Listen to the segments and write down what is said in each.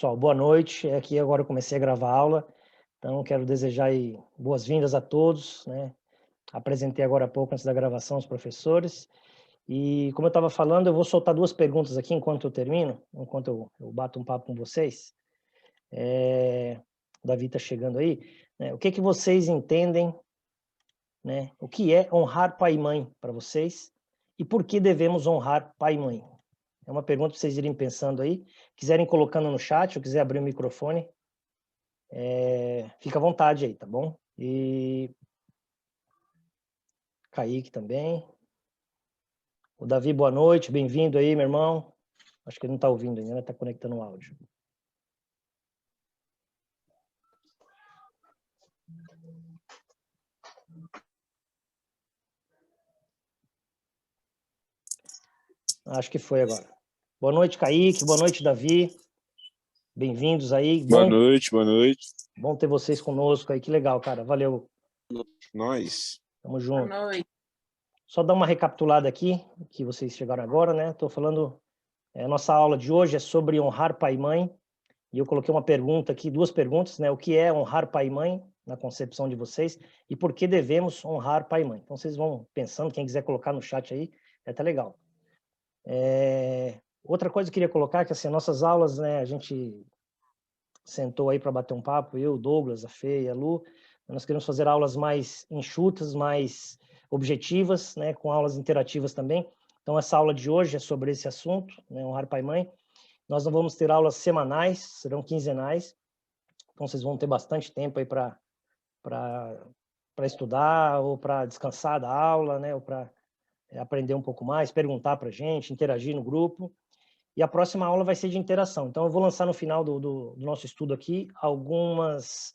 pessoal, boa noite. Aqui agora eu comecei a gravar a aula, então quero desejar aí boas-vindas a todos, né? Apresentei agora há pouco, antes da gravação, os professores. E como eu estava falando, eu vou soltar duas perguntas aqui enquanto eu termino, enquanto eu bato um papo com vocês. O Davi está chegando aí. O que vocês entendem, né? O que é honrar pai e mãe para vocês? E por que devemos honrar pai e mãe? É uma pergunta para vocês irem pensando aí. Quiserem colocando no chat, ou quiser abrir o microfone, fica à vontade aí, tá bom? E Kaique também. O Davi, boa noite, bem-vindo aí, meu irmão. Acho que ele não está ouvindo ainda, né? Está conectando o áudio. Acho que foi agora. Boa noite, Kaique. Boa noite, Davi. Bem-vindos aí. Boa noite, boa noite. Bom ter vocês conosco aí. Que legal, cara. Valeu. Nós. Tamo junto. Boa noite. Só dar uma recapitulada aqui, que vocês chegaram agora, né? Estou falando... nossa aula de hoje é sobre honrar pai e mãe. E eu coloquei uma pergunta aqui, duas perguntas, né? O que é honrar pai e mãe, na concepção de vocês? E por que devemos honrar pai e mãe? Então, vocês vão pensando, quem quiser colocar no chat aí, é até legal. Outra coisa que eu queria colocar é que, assim, nossas aulas, né? A gente sentou aí para bater um papo, eu, o Douglas, a Fê e a Lu. Nós queremos fazer aulas mais enxutas, mais objetivas, né? Com aulas interativas também. Então, essa aula de hoje é sobre esse assunto, né? Honrar pai e mãe. Nós não vamos ter aulas semanais, serão quinzenais. Então, vocês vão ter bastante tempo aí para estudar ou para descansar da aula, né? Ou para aprender um pouco mais, perguntar para a gente, interagir no grupo. E a próxima aula vai ser de interação. Então, eu vou lançar no final do nosso estudo aqui algumas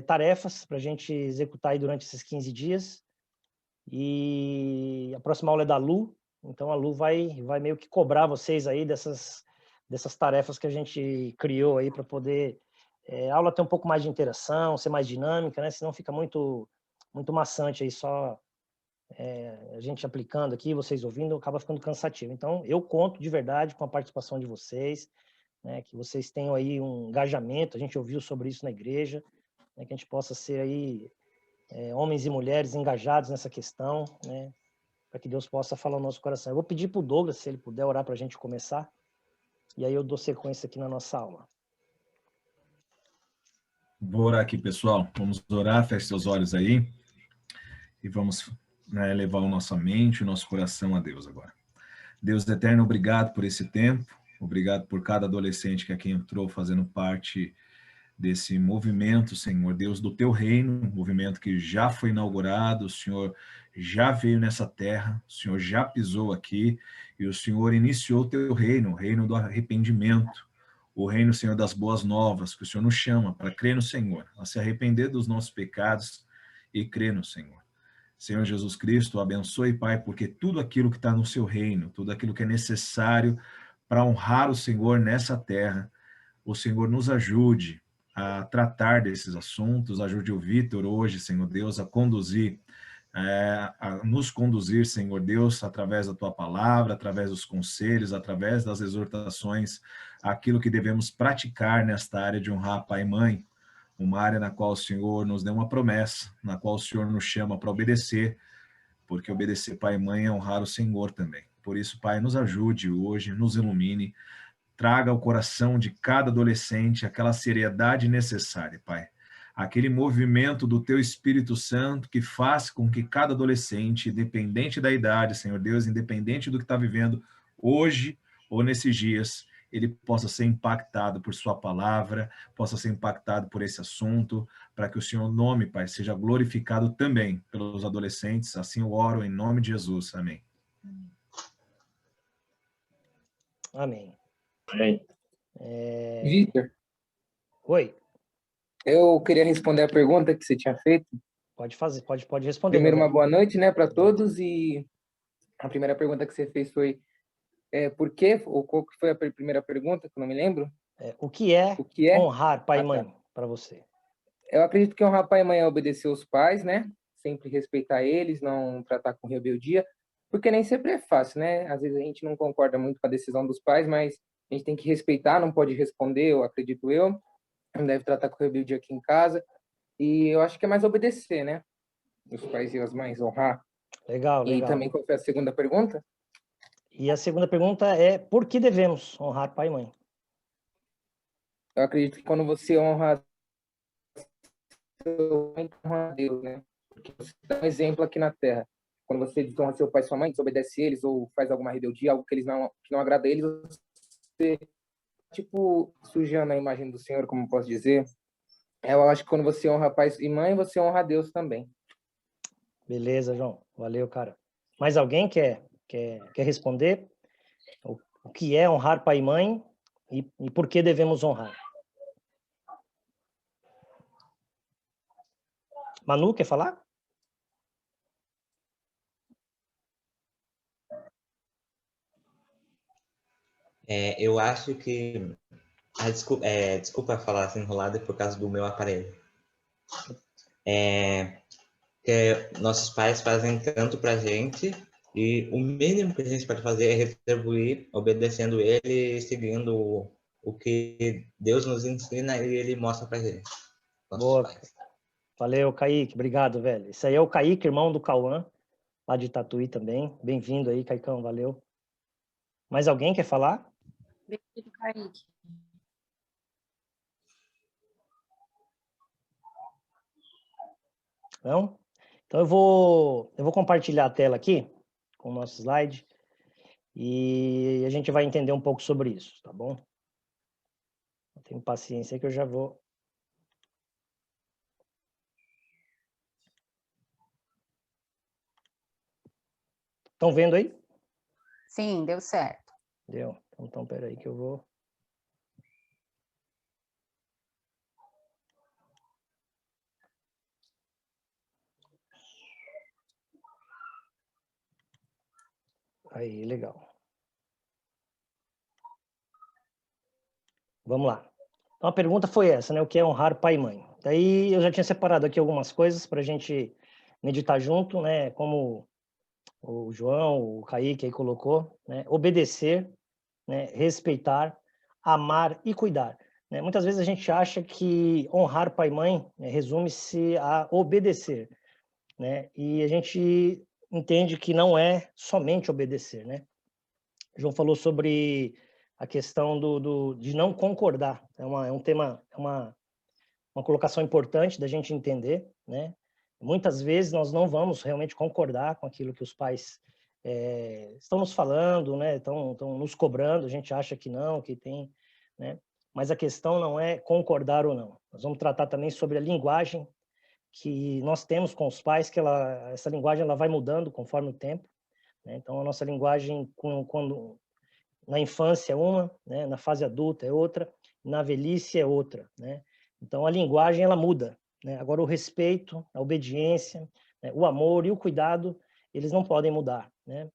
tarefas para a gente executar aí durante esses 15 dias. E a próxima aula é da Lu. Então, a Lu vai meio que cobrar vocês aí dessas tarefas que a gente criou aí para poder a aula ter um pouco mais de interação, ser mais dinâmica, né? Senão fica muito maçante aí só a gente aplicando aqui, vocês ouvindo, acaba ficando cansativo. Então, eu conto de verdade com a participação de vocês, né? Que vocês tenham aí um engajamento, a gente ouviu sobre isso na igreja, né? Que a gente possa ser aí homens e mulheres engajados nessa questão, né? Para que Deus possa falar no nosso coração. Eu vou pedir para o Douglas, se ele puder orar para a gente começar, e aí eu dou sequência aqui na nossa aula. Vou orar aqui, pessoal. Vamos orar, feche seus olhos aí. E vamos, né, levar a nossa mente, o nosso coração a Deus agora. Deus eterno, obrigado por esse tempo. Obrigado por cada adolescente que aqui entrou fazendo parte desse movimento, Senhor Deus, do teu reino, um movimento que já foi inaugurado, o Senhor já veio nessa terra, o Senhor já pisou aqui, e o Senhor iniciou o teu reino, o reino do arrependimento, o reino, Senhor, das boas novas, que o Senhor nos chama para crer no Senhor, a se arrepender dos nossos pecados e crer no Senhor. Senhor Jesus Cristo, abençoe, Pai, porque tudo aquilo que está no seu reino, tudo aquilo que é necessário para honrar o Senhor nessa terra, o Senhor nos ajude a tratar desses assuntos, ajude o Vitor hoje, Senhor Deus, a conduzir, a nos conduzir, Senhor Deus, através da tua palavra, através dos conselhos, através das exortações, aquilo que devemos praticar nesta área de honrar pai e mãe, uma área na qual o Senhor nos deu uma promessa, na qual o Senhor nos chama para obedecer, porque obedecer pai e mãe é honrar o Senhor também. Por isso, Pai, nos ajude hoje, nos ilumine, traga ao coração de cada adolescente aquela seriedade necessária, Pai. Aquele movimento do Teu Espírito Santo que faz com que cada adolescente, independente da idade, Senhor Deus, independente do que está vivendo hoje ou nesses dias, ele possa ser impactado por Sua palavra, possa ser impactado por esse assunto, para que o Senhor nome, Pai, seja glorificado também pelos adolescentes. Assim eu oro em nome de Jesus. Amém. Amém. Amém. Vitor, Oi. eu queria responder a pergunta que você tinha feito. Pode fazer, pode responder. Primeiro, uma boa noite, né, para todos. E a primeira pergunta que você fez foi por quê? Ou qual que foi a primeira pergunta, que eu não me lembro? O que é honrar pai e mãe para você? Eu acredito que honrar pai e mãe é obedecer os pais, né? Sempre respeitar eles, não tratar com rebeldia, porque nem sempre é fácil, né? Às vezes a gente não concorda muito com a decisão dos pais, mas a gente tem que respeitar, não pode responder, eu acredito eu. Não deve tratar com rebeldia aqui em casa. E eu acho que é mais obedecer, né? Os pais e as mães, honrar. Legal, E legal. também, qual foi a segunda pergunta? E a segunda pergunta é: por que devemos honrar pai e mãe? Eu acredito que quando você honra seu pai, honra a Deus, né? Porque você dá um exemplo aqui na Terra. Quando você desonra seu pai e sua mãe, desobedece eles ou faz alguma rebeldia, algo que que não agrada a eles, você, tipo, sujando a imagem do Senhor, como eu posso dizer. Eu acho que quando você honra pai e mãe, você honra a Deus também. Beleza, João. Valeu, cara. Mais alguém quer responder? O que é honrar pai e mãe e por que devemos honrar? Manu, quer falar? Eu acho que... desculpa falar assim enrolado, é por causa do meu aparelho. Que nossos pais fazem tanto pra gente e o mínimo que a gente pode fazer é retribuir obedecendo ele e seguindo o que Deus nos ensina e ele mostra pra gente. Nossos Boa. pais. Valeu, Kaique. Obrigado, velho. Esse aí é o Kaique, irmão do Cauã, lá de Tatuí também. Bem-vindo aí, Caicão. Valeu. Mais alguém quer falar? Bem-vindo, Kaique. Não? Então eu vou compartilhar a tela aqui com o nosso slide e a gente vai entender um pouco sobre isso, tá bom? Tenho paciência aí que eu já vou. Estão vendo aí? Sim, deu certo. Deu. Então peraí que eu vou. Aí, legal. Vamos lá. Então a pergunta foi essa, né? O que é honrar pai e mãe? Daí eu já tinha separado aqui algumas coisas para a gente meditar junto, né? Como o João, o Kaique aí colocou, né? Obedecer, né? Respeitar, amar e cuidar. Né? Muitas vezes a gente acha que honrar pai e mãe, né, resume-se a obedecer, né? E a gente entende que não é somente obedecer, né? O João falou sobre a questão de não concordar. É um tema, uma colocação importante da gente entender, né? Muitas vezes nós não vamos realmente concordar com aquilo que os pais estão nos falando, né? Estão nos cobrando. A gente acha que não, que tem, né? Mas a questão não é concordar ou não. Nós vamos tratar também sobre a linguagem que nós temos com os pais, que essa linguagem ela vai mudando conforme o tempo, né? Então a nossa linguagem quando na infância é uma, né? Na fase adulta é outra, na velhice é outra, né? Então a linguagem ela muda, né? Agora o respeito, a obediência, né? O amor e o cuidado, eles não podem mudar, né?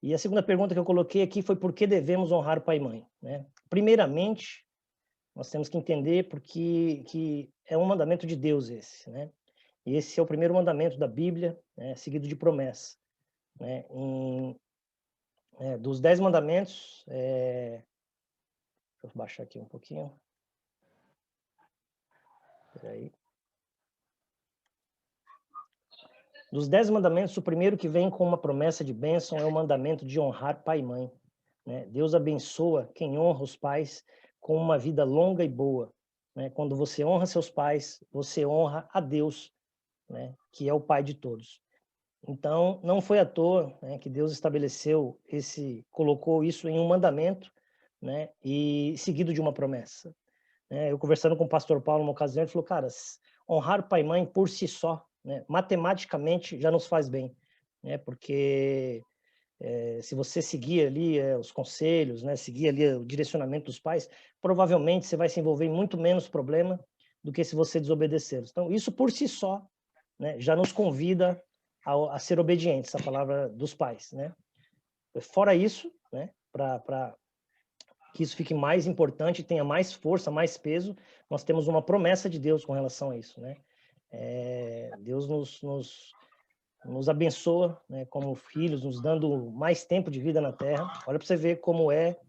E a segunda pergunta que eu coloquei aqui foi por que devemos honrar pai e mãe, né? Primeiramente, nós temos que entender porque que é um mandamento de Deus esse, né? E esse é o primeiro mandamento da Bíblia, né? Seguido de promessa, né? Dos 10 mandamentos, deixa eu baixar aqui um pouquinho. Peraí. Dos 10 mandamentos, o primeiro que vem com uma promessa de bênção é o mandamento de honrar pai e mãe, né? Deus abençoa quem honra os pais com uma vida longa e boa, né? Quando você honra seus pais, você honra a Deus, né? Que é o pai de todos. Então, não foi à toa, né, que Deus estabeleceu colocou isso em um mandamento, né? E seguido de uma promessa. Eu conversando com o pastor Paulo uma ocasião, ele falou, cara, honrar pai e mãe por si só, né, matematicamente já nos faz bem, né, porque se você seguir ali os conselhos, né, seguir ali o direcionamento dos pais, provavelmente você vai se envolver em muito menos problema do que se você desobedecer. Então, isso por si só, né, já nos convida a ser obedientes, a palavra dos pais, né. Fora isso, né, para que isso fique mais importante, tenha mais força, mais peso, nós temos uma promessa de Deus com relação a isso, né? Deus nos abençoa, né, como filhos, nos dando mais tempo de vida na Terra. Olha para você ver como é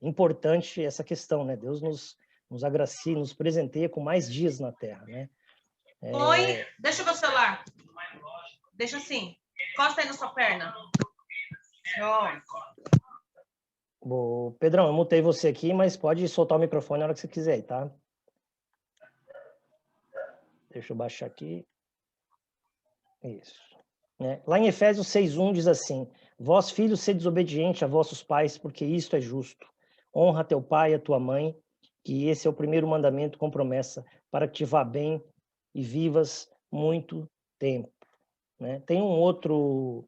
importante essa questão, né? Deus nos agracia, nos presenteia com mais dias na Terra, né? Oi, deixa o meu celular. Deixa assim. Encosta aí na sua perna. Bom, Pedrão, eu mutei você aqui, mas pode soltar o microfone na hora que você quiser, tá? Deixa eu baixar aqui. Isso. Lá em Efésios 6:1 diz assim: vós, filhos, sede desobedientes a vossos pais, porque isto é justo. Honra teu pai e a tua mãe, que esse é o primeiro mandamento com promessa, para que te vá bem e vivas muito tempo. Né? Tem um outro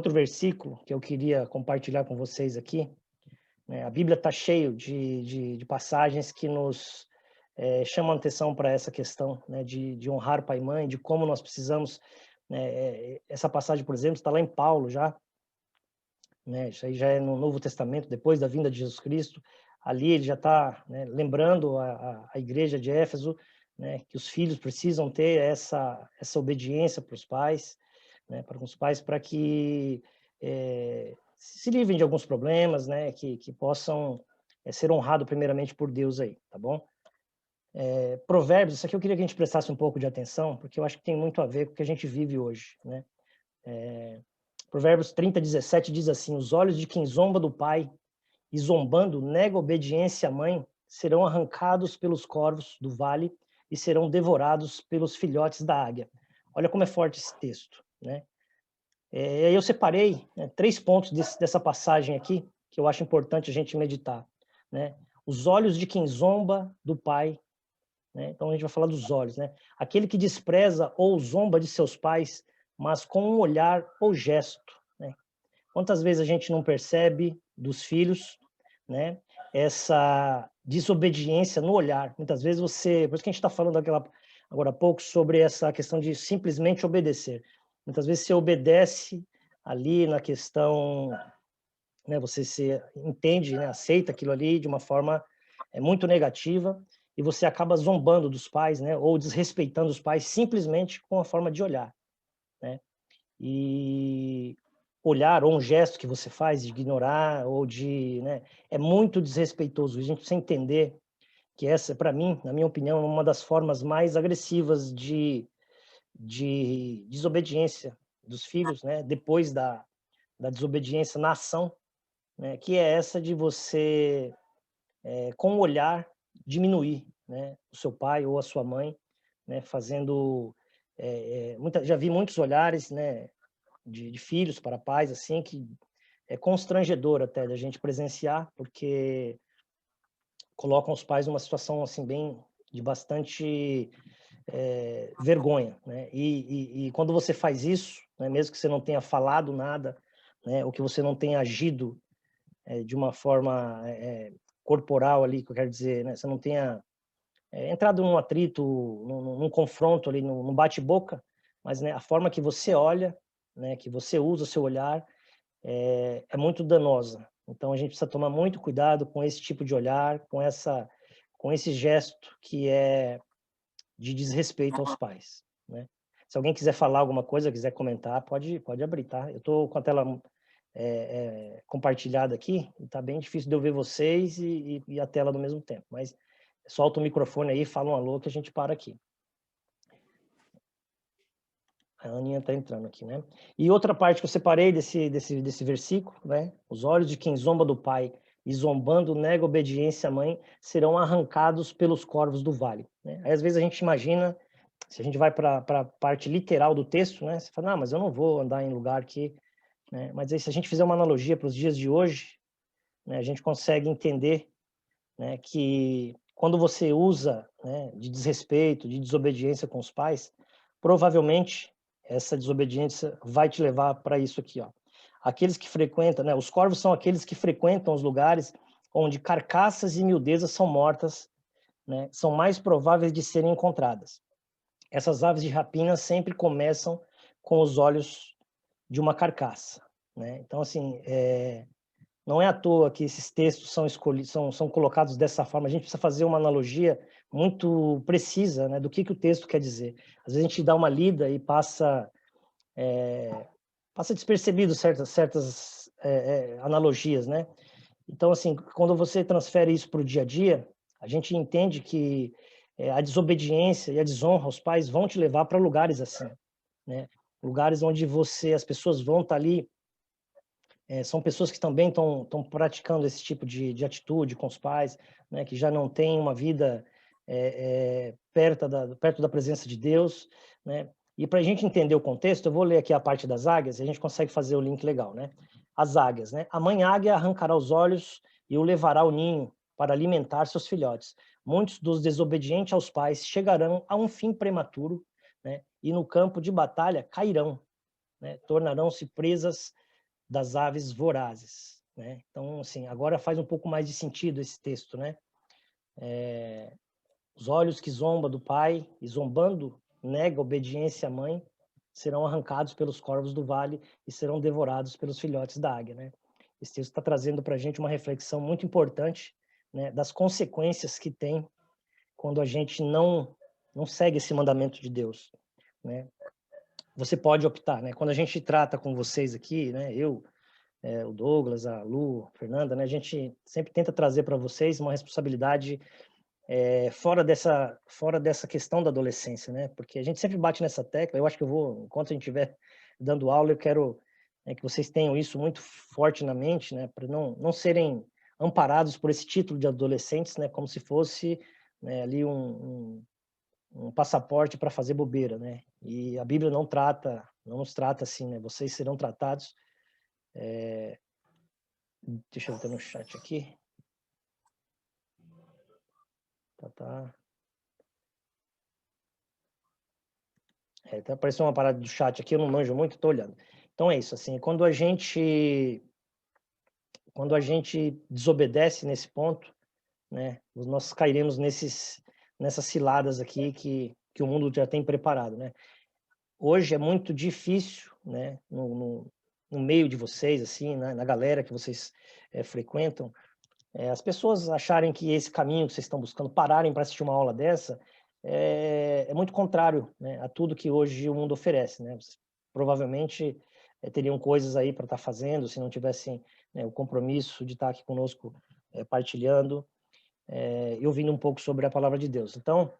versículo que eu queria compartilhar com vocês aqui. A Bíblia está cheio de passagens que nos chamam a atenção para essa questão, né? de honrar pai e mãe, de como nós precisamos. Essa passagem, por exemplo, está lá em Paulo já. Né? Isso aí já é no Novo Testamento, depois da vinda de Jesus Cristo. Ali ele já está, né, lembrando a igreja de Éfeso, né, que os filhos precisam ter essa obediência para os pais, né, para que se livrem de alguns problemas, né, que possam ser honrados primeiramente por Deus aí, tá bom? Provérbios, isso aqui eu queria que a gente prestasse um pouco de atenção, porque eu acho que tem muito a ver com o que a gente vive hoje, né? Provérbios 30:17 diz assim: os olhos de quem zomba do pai e zombando nega obediência à mãe serão arrancados pelos corvos do vale e serão devorados pelos filhotes da águia. Olha como é forte esse texto, né? Eu separei 3 pontos dessa passagem aqui que eu acho importante a gente meditar, né? Os olhos de quem zomba do pai, né? Então a gente vai falar dos olhos, né? Aquele que despreza ou zomba de seus pais, mas com um olhar ou gesto, né? Quantas vezes a gente não percebe dos filhos, né, essa desobediência no olhar? Muitas vezes por isso que a gente está falando agora há pouco sobre essa questão de simplesmente obedecer. Muitas vezes você obedece ali na questão, né, você se entende, né, aceita aquilo ali de uma forma muito negativa e você acaba zombando dos pais, né, ou desrespeitando os pais simplesmente com a forma de olhar, né? E olhar ou um gesto que você faz de ignorar ou né, é muito desrespeitoso. A gente precisa entender que essa, para mim, na minha opinião, é uma das formas mais agressivas de desobediência dos filhos, né, depois da desobediência na ação, né, que é essa de você, com o olhar, diminuir, né, o seu pai ou a sua mãe, né, fazendo... já vi muitos olhares, né, de filhos para pais, assim, que é constrangedor até da gente presenciar, porque colocam os pais numa situação, assim, de bastante vergonha, né? E quando você faz isso, né, mesmo que você não tenha falado nada, né, ou que você não tenha agido de uma forma corporal ali, que eu quero dizer, né, você não tenha entrado num atrito, num confronto ali, num bate-boca, mas, né, a forma que você olha, né, que você usa o seu olhar é muito danosa. Então a gente precisa tomar muito cuidado com esse tipo de olhar, com esse gesto que é de desrespeito aos pais, né? Se alguém quiser falar alguma coisa, quiser comentar, pode abrir, tá? Eu estou com a tela compartilhada aqui, e tá bem difícil de eu ver vocês e a tela ao mesmo tempo, mas solta o microfone aí, fala um alô que a gente para aqui. A Aninha está entrando aqui, né? E outra parte que eu separei desse versículo, né? Os olhos de quem zomba do pai e zombando nega obediência à mãe serão arrancados pelos corvos do vale, né? Aí às vezes a gente imagina, se a gente vai para a parte literal do texto, né? Você fala, não, mas eu não vou andar em lugar que... né? Mas aí se a gente fizer uma analogia para os dias de hoje, né, a gente consegue entender, né, que quando você usa, né, de desrespeito, de desobediência com os pais, provavelmente essa desobediência vai te levar para isso aqui, ó. Aqueles que frequentam, né, os corvos são aqueles que frequentam os lugares onde carcaças e miudezas são mortas, né, são mais prováveis de serem encontradas. Essas aves de rapina sempre começam com os olhos de uma carcaça, né? Então, assim, não é à toa que esses textos são colocados dessa forma. A gente precisa fazer uma analogia muito precisa, né, do que o texto quer dizer. Às vezes a gente dá uma lida e passa despercebido certas analogias, né? Então, assim, quando você transfere isso para o dia a dia, a gente entende que a desobediência e a desonra aos pais vão te levar para lugares assim, né? Lugares onde as pessoas vão estar ali, são pessoas que também estão praticando esse tipo de atitude com os pais, né? Que já não têm uma vida perto da presença de Deus, né? E para a gente entender o contexto, eu vou ler aqui a parte das águias e a gente consegue fazer o link legal, né? As águias, né? A mãe águia arrancará os olhos e o levará ao ninho para alimentar seus filhotes. Muitos dos desobedientes aos pais chegarão a um fim prematuro, né? E no campo de batalha cairão, né? Tornarão-se presas das aves vorazes, né? Então, assim, agora faz um pouco mais de sentido esse texto, né? Os olhos que zomba do pai e zombando nega obediência à mãe serão arrancados pelos corvos do vale e serão devorados pelos filhotes da águia, né? Esse texto está trazendo para a gente uma reflexão muito importante, né, das consequências que tem quando a gente não segue esse mandamento de Deus, né? Você pode optar, né? Quando a gente trata com vocês aqui, né? Eu, o Douglas, a Lu, a Fernanda, né? A gente sempre tenta trazer para vocês uma responsabilidade fora dessa questão da adolescência, né? Porque a gente sempre bate nessa tecla. Eu acho que enquanto a gente estiver dando aula, eu quero que vocês tenham isso muito forte na mente, né? Para não serem amparados por esse título de adolescentes, né? Como se fosse, né, ali um passaporte para fazer bobeira, né? E a Bíblia não nos trata assim, né? Vocês serão tratados. Deixa eu ver no chat aqui. Tá. Tá aparecendo uma parada do chat aqui, eu não manjo muito, tô olhando. Então é isso, assim, quando a gente desobedece nesse ponto, né, nós cairemos nessas ciladas aqui que o mundo já tem preparado, né? Hoje é muito difícil, né, no meio de vocês, assim, né, na galera que vocês frequentam, as pessoas acharem que esse caminho que vocês estão buscando, pararem para assistir uma aula dessa, é muito contrário, né, a tudo que hoje o mundo oferece, né? Provavelmente teriam coisas aí para estar fazendo, se não tivessem, né, o compromisso de estar aqui conosco partilhando e ouvindo um pouco sobre a palavra de Deus. Então,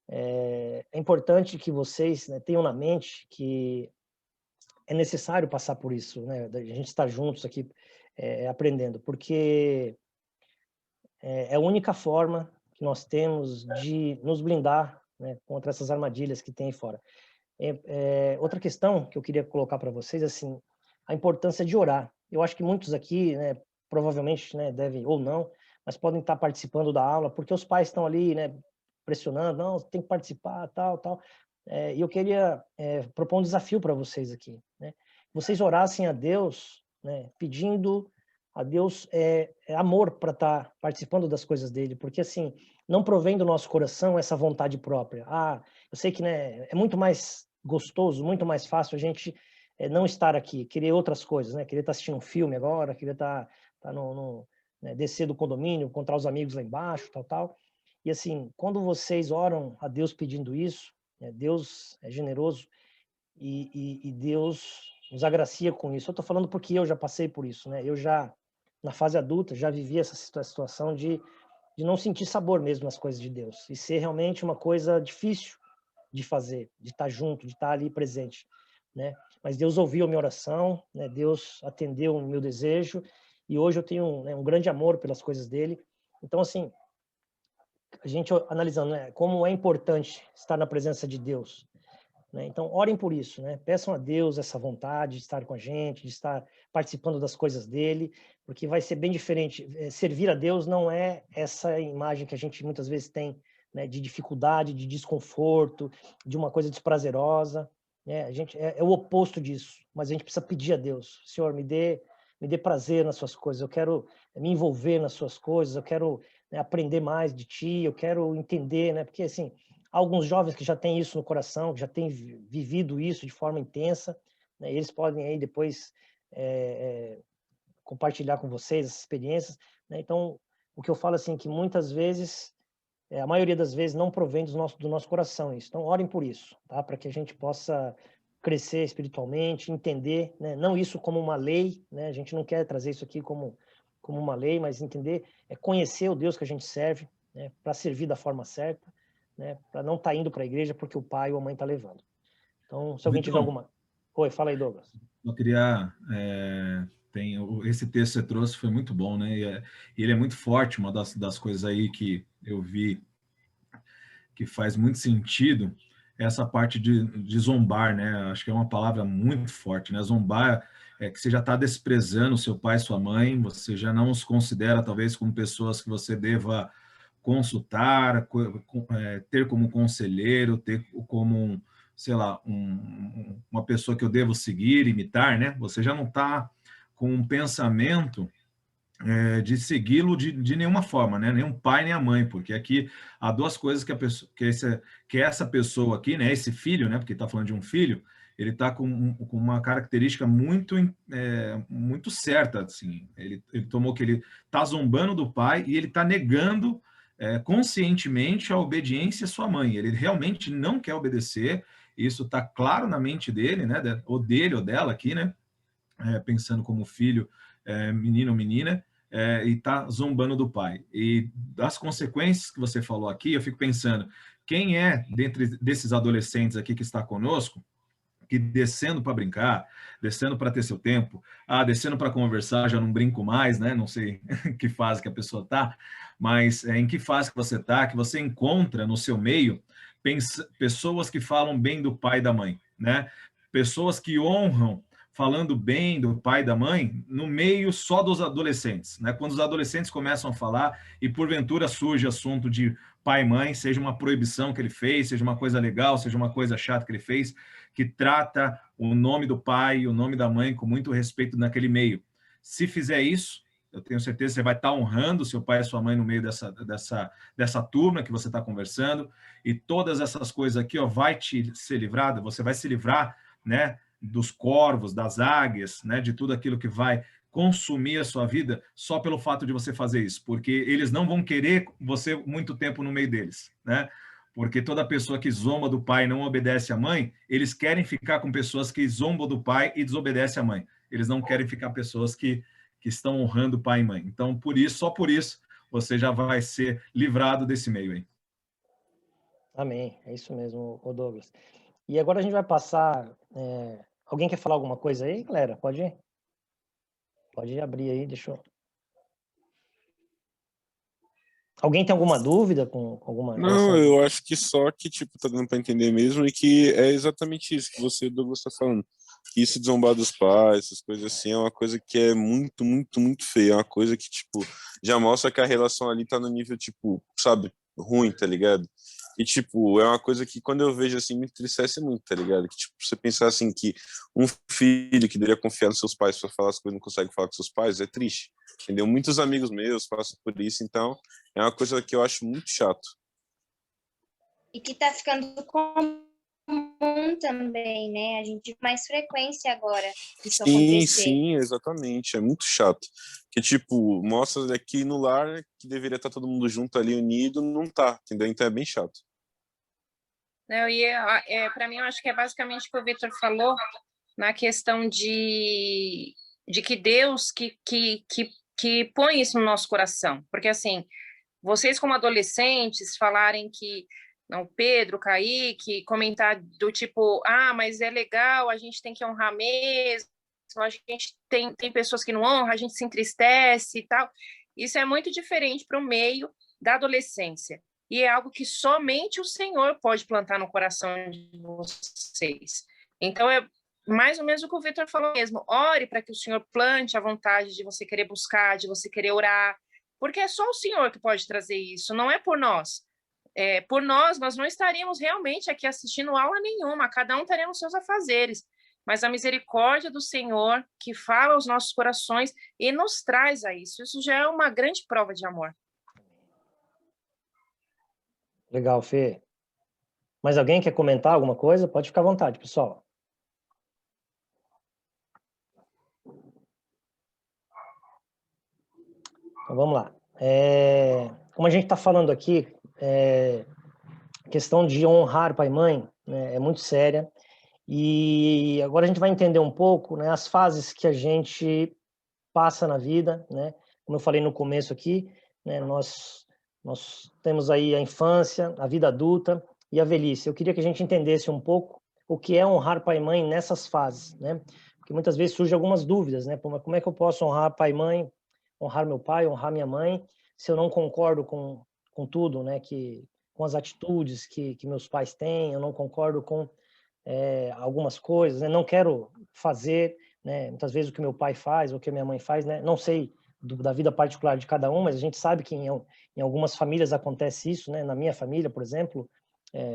é importante que vocês, né, tenham na mente que é necessário passar por isso, né? A gente estar juntos aqui aprendendo, porque é a única forma que nós temos de nos blindar, né, contra essas armadilhas que tem aí fora. Outra questão que eu queria colocar para vocês, assim, a importância de orar. Eu acho que muitos aqui, né, provavelmente, né, devem ou não, mas podem estar participando da aula, porque os pais estão ali, né, pressionando, não, tem que participar, tal. E eu queria propor um desafio para vocês aqui, né? Vocês orassem a Deus, né, pedindo a Deus amor para estar participando das coisas dele, porque assim, não provém do nosso coração essa vontade própria. Eu sei que, né, é muito mais gostoso, muito mais fácil a gente não estar aqui, querer outras coisas, né? Querer estar assistindo um filme agora, querer estar né, descer do condomínio, encontrar os amigos lá embaixo, tal. E assim, quando vocês oram a Deus pedindo isso, né, Deus é generoso e Deus nos agracia com isso. Eu estou falando porque eu já passei por isso, né? Eu já, na fase adulta, já vivi essa situação de não sentir sabor mesmo nas coisas de Deus e ser realmente uma coisa difícil de fazer, de estar junto, de estar ali presente, né? Mas Deus ouviu a minha oração, né? Deus atendeu o meu desejo e hoje eu tenho, né, um grande amor pelas coisas dele. Então, assim, a gente analisando, né, como é importante estar na presença de Deus, né? Então, orem por isso, né? Peçam a Deus essa vontade de estar com a gente, de estar participando das coisas dele, porque vai ser bem diferente. Servir a Deus não é essa imagem que a gente muitas vezes tem, né, de dificuldade, de desconforto, de uma coisa desprazerosa, né? A gente é o oposto disso, mas a gente precisa pedir a Deus: Senhor, me dê prazer nas suas coisas, eu quero me envolver nas suas coisas, eu quero, né, aprender mais de ti, eu quero entender, né? Porque assim, alguns jovens que já têm isso no coração, que já têm vivido isso de forma intensa, né, eles podem aí depois compartilhar com vocês essas experiências, né? Então, o que eu falo assim, que muitas vezes, a maioria das vezes, não provém do nosso coração isso. Então, orem por isso, tá? Para que a gente possa crescer espiritualmente, entender, né? Não isso como uma lei, né? A gente não quer trazer isso aqui como como uma lei, mas entender é conhecer o Deus que a gente serve, né, para servir da forma certa, né, para não estar indo para a igreja porque o pai ou a mãe está levando. Então, se alguém tiver Vitão, alguma... Oi, fala aí, Douglas. eu queria... esse texto que você trouxe foi muito bom, né? E ele é muito forte, uma das coisas aí que eu vi que faz muito sentido é essa parte de zombar, né? Acho que é uma palavra muito forte, né? Zombar é que você já está desprezando seu pai e sua mãe, você já não os considera, talvez, como pessoas que você deva consultar, ter como conselheiro, ter como, sei lá, uma pessoa que eu devo seguir, imitar, né? Você já não está com um pensamento de segui-lo de nenhuma forma, né? Nem um pai nem a mãe, porque aqui há duas coisas que a pessoa, que essa pessoa aqui, né? Esse filho, né? Porque está falando de um filho, ele está com uma característica muito certa, assim. Ele tomou que ele está zombando do pai e ele está negando conscientemente a obediência à sua mãe. Ele realmente não quer obedecer. Isso está claro na mente dele, né? Ou dele ou dela aqui, né? Pensando como filho, menino ou menina. E está zombando do pai. E das consequências que você falou aqui, eu fico pensando, quem é, dentre desses adolescentes aqui que está conosco, que descendo para brincar, descendo para ter seu tempo, descendo para conversar, já não brinco mais, né? Não sei que fase que a pessoa está, mas em que fase que você encontra no seu meio pessoas que falam bem do pai e da mãe, né? Pessoas que honram falando bem do pai e da mãe no meio só dos adolescentes, né? Quando os adolescentes começam a falar e porventura surge assunto de pai e mãe, seja uma proibição que ele fez, seja uma coisa legal, seja uma coisa chata que ele fez, que trata o nome do pai e o nome da mãe com muito respeito naquele meio. Se fizer isso, eu tenho certeza que você vai estar honrando seu pai e sua mãe no meio dessa turma que você está conversando, e todas essas coisas aqui, vai te ser livrado, você vai se livrar, né, dos corvos, das águias, né, de tudo aquilo que vai consumir a sua vida só pelo fato de você fazer isso, porque eles não vão querer você muito tempo no meio deles, né? Porque toda pessoa que zomba do pai e não obedece à mãe, eles querem ficar com pessoas que zombam do pai e desobedecem à mãe. Eles não querem ficar pessoas que estão honrando pai e mãe. Então, só por isso, você já vai ser livrado desse meio aí. Amém, é isso mesmo, Douglas. E agora a gente vai passar... Alguém quer falar alguma coisa aí, galera? Pode ir? Pode abrir aí, deixa eu... Alguém tem alguma dúvida com alguma... Não, eu acho que só que, tipo, tá dando pra entender mesmo, e que é exatamente isso que você, Douglas, tá falando. Isso de zombar dos pais, essas coisas assim, é uma coisa que é muito, muito, muito feia. É uma coisa que, tipo, já mostra que a relação ali tá no nível, tipo, sabe, ruim, tá ligado? E, tipo, é uma coisa que quando eu vejo, assim, me entristece muito, tá ligado? Que, tipo, você pensar, assim, que um filho que deveria confiar nos seus pais pra falar as coisas não consegue falar com seus pais, é triste, entendeu? Muitos amigos meus passam por isso, então é uma coisa que eu acho muito chato. E que tá ficando comum também, né? A gente vê mais frequência agora isso acontecer. Sim, exatamente. É muito chato. Que, tipo, mostra aqui no lar que deveria estar todo mundo junto ali, unido, não tá, entendeu? Então é bem chato. Não, e para mim, eu acho que é basicamente o que o Victor falou, na questão de que Deus que põe isso no nosso coração. Porque, assim, vocês como adolescentes falarem que não, Pedro, Kaique, comentar do tipo, mas é legal, a gente tem que honrar mesmo, a gente tem pessoas que não honram, a gente se entristece e tal. Isso é muito diferente para o meio da adolescência. E é algo que somente o Senhor pode plantar no coração de vocês. Então, é mais ou menos o que o Victor falou mesmo. Ore para que o Senhor plante a vontade de você querer buscar, de você querer orar, porque é só o Senhor que pode trazer isso, não é por nós. Por nós não estaríamos realmente aqui assistindo aula nenhuma, cada um estaria nos seus afazeres, mas a misericórdia do Senhor que fala aos nossos corações e nos traz a isso já é uma grande prova de amor. Legal, Fê. Mais alguém quer comentar alguma coisa? Pode ficar à vontade, pessoal. Então, vamos lá. Como a gente está falando aqui, a questão de honrar pai e mãe, né, é muito séria. E agora a gente vai entender um pouco, né, as fases que a gente passa na vida, né? como eu falei no começo aqui, né, nós temos aí a infância, a vida adulta e a velhice. Eu queria que a gente entendesse um pouco o que é honrar pai e mãe nessas fases, né? Porque muitas vezes surgem algumas dúvidas, né? Como é que eu posso honrar pai e mãe, honrar meu pai, honrar minha mãe, se eu não concordo com tudo, né? Com as atitudes que meus pais têm, eu não concordo com algumas coisas, né? Não quero fazer, né? Muitas vezes o que meu pai faz, ou o que minha mãe faz, né? Não sei da vida particular de cada um, mas a gente sabe que em algumas famílias acontece isso, né? Na minha família, por exemplo,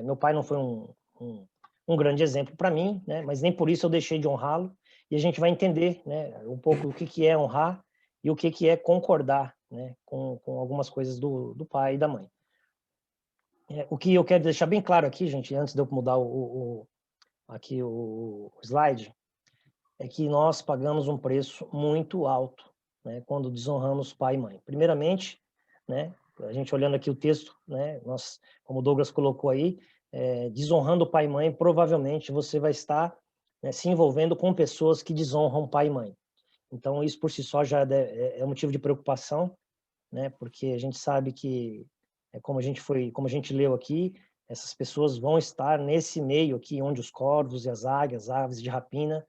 meu pai não foi um grande exemplo para mim, né? Mas nem por isso eu deixei de honrá-lo. E a gente vai entender, né? Um pouco o que é honrar e o que é concordar, né? Com algumas coisas do pai e da mãe. O que eu quero deixar bem claro aqui, gente, antes de eu mudar aqui o slide, é que nós pagamos um preço muito alto, né, quando desonramos pai e mãe. Primeiramente, né, a gente olhando aqui o texto, né, nós, como o Douglas colocou aí, desonrando pai e mãe, provavelmente você vai estar, né, se envolvendo com pessoas que desonram pai e mãe. Então, isso por si só já é motivo de preocupação, né, porque a gente sabe que, como a gente leu aqui, essas pessoas vão estar nesse meio aqui, onde os corvos e as águias, aves de rapina,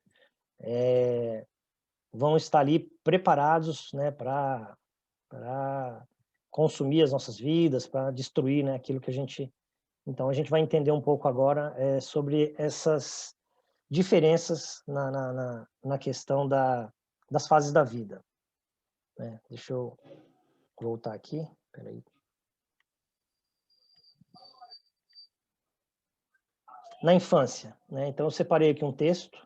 vão estar ali preparados, né, para consumir as nossas vidas, para destruir, né, aquilo que a gente... Então, a gente vai entender um pouco agora sobre essas diferenças na questão das fases da vida. Né? Deixa eu voltar aqui, peraí. Na infância, né? Então eu separei aqui um texto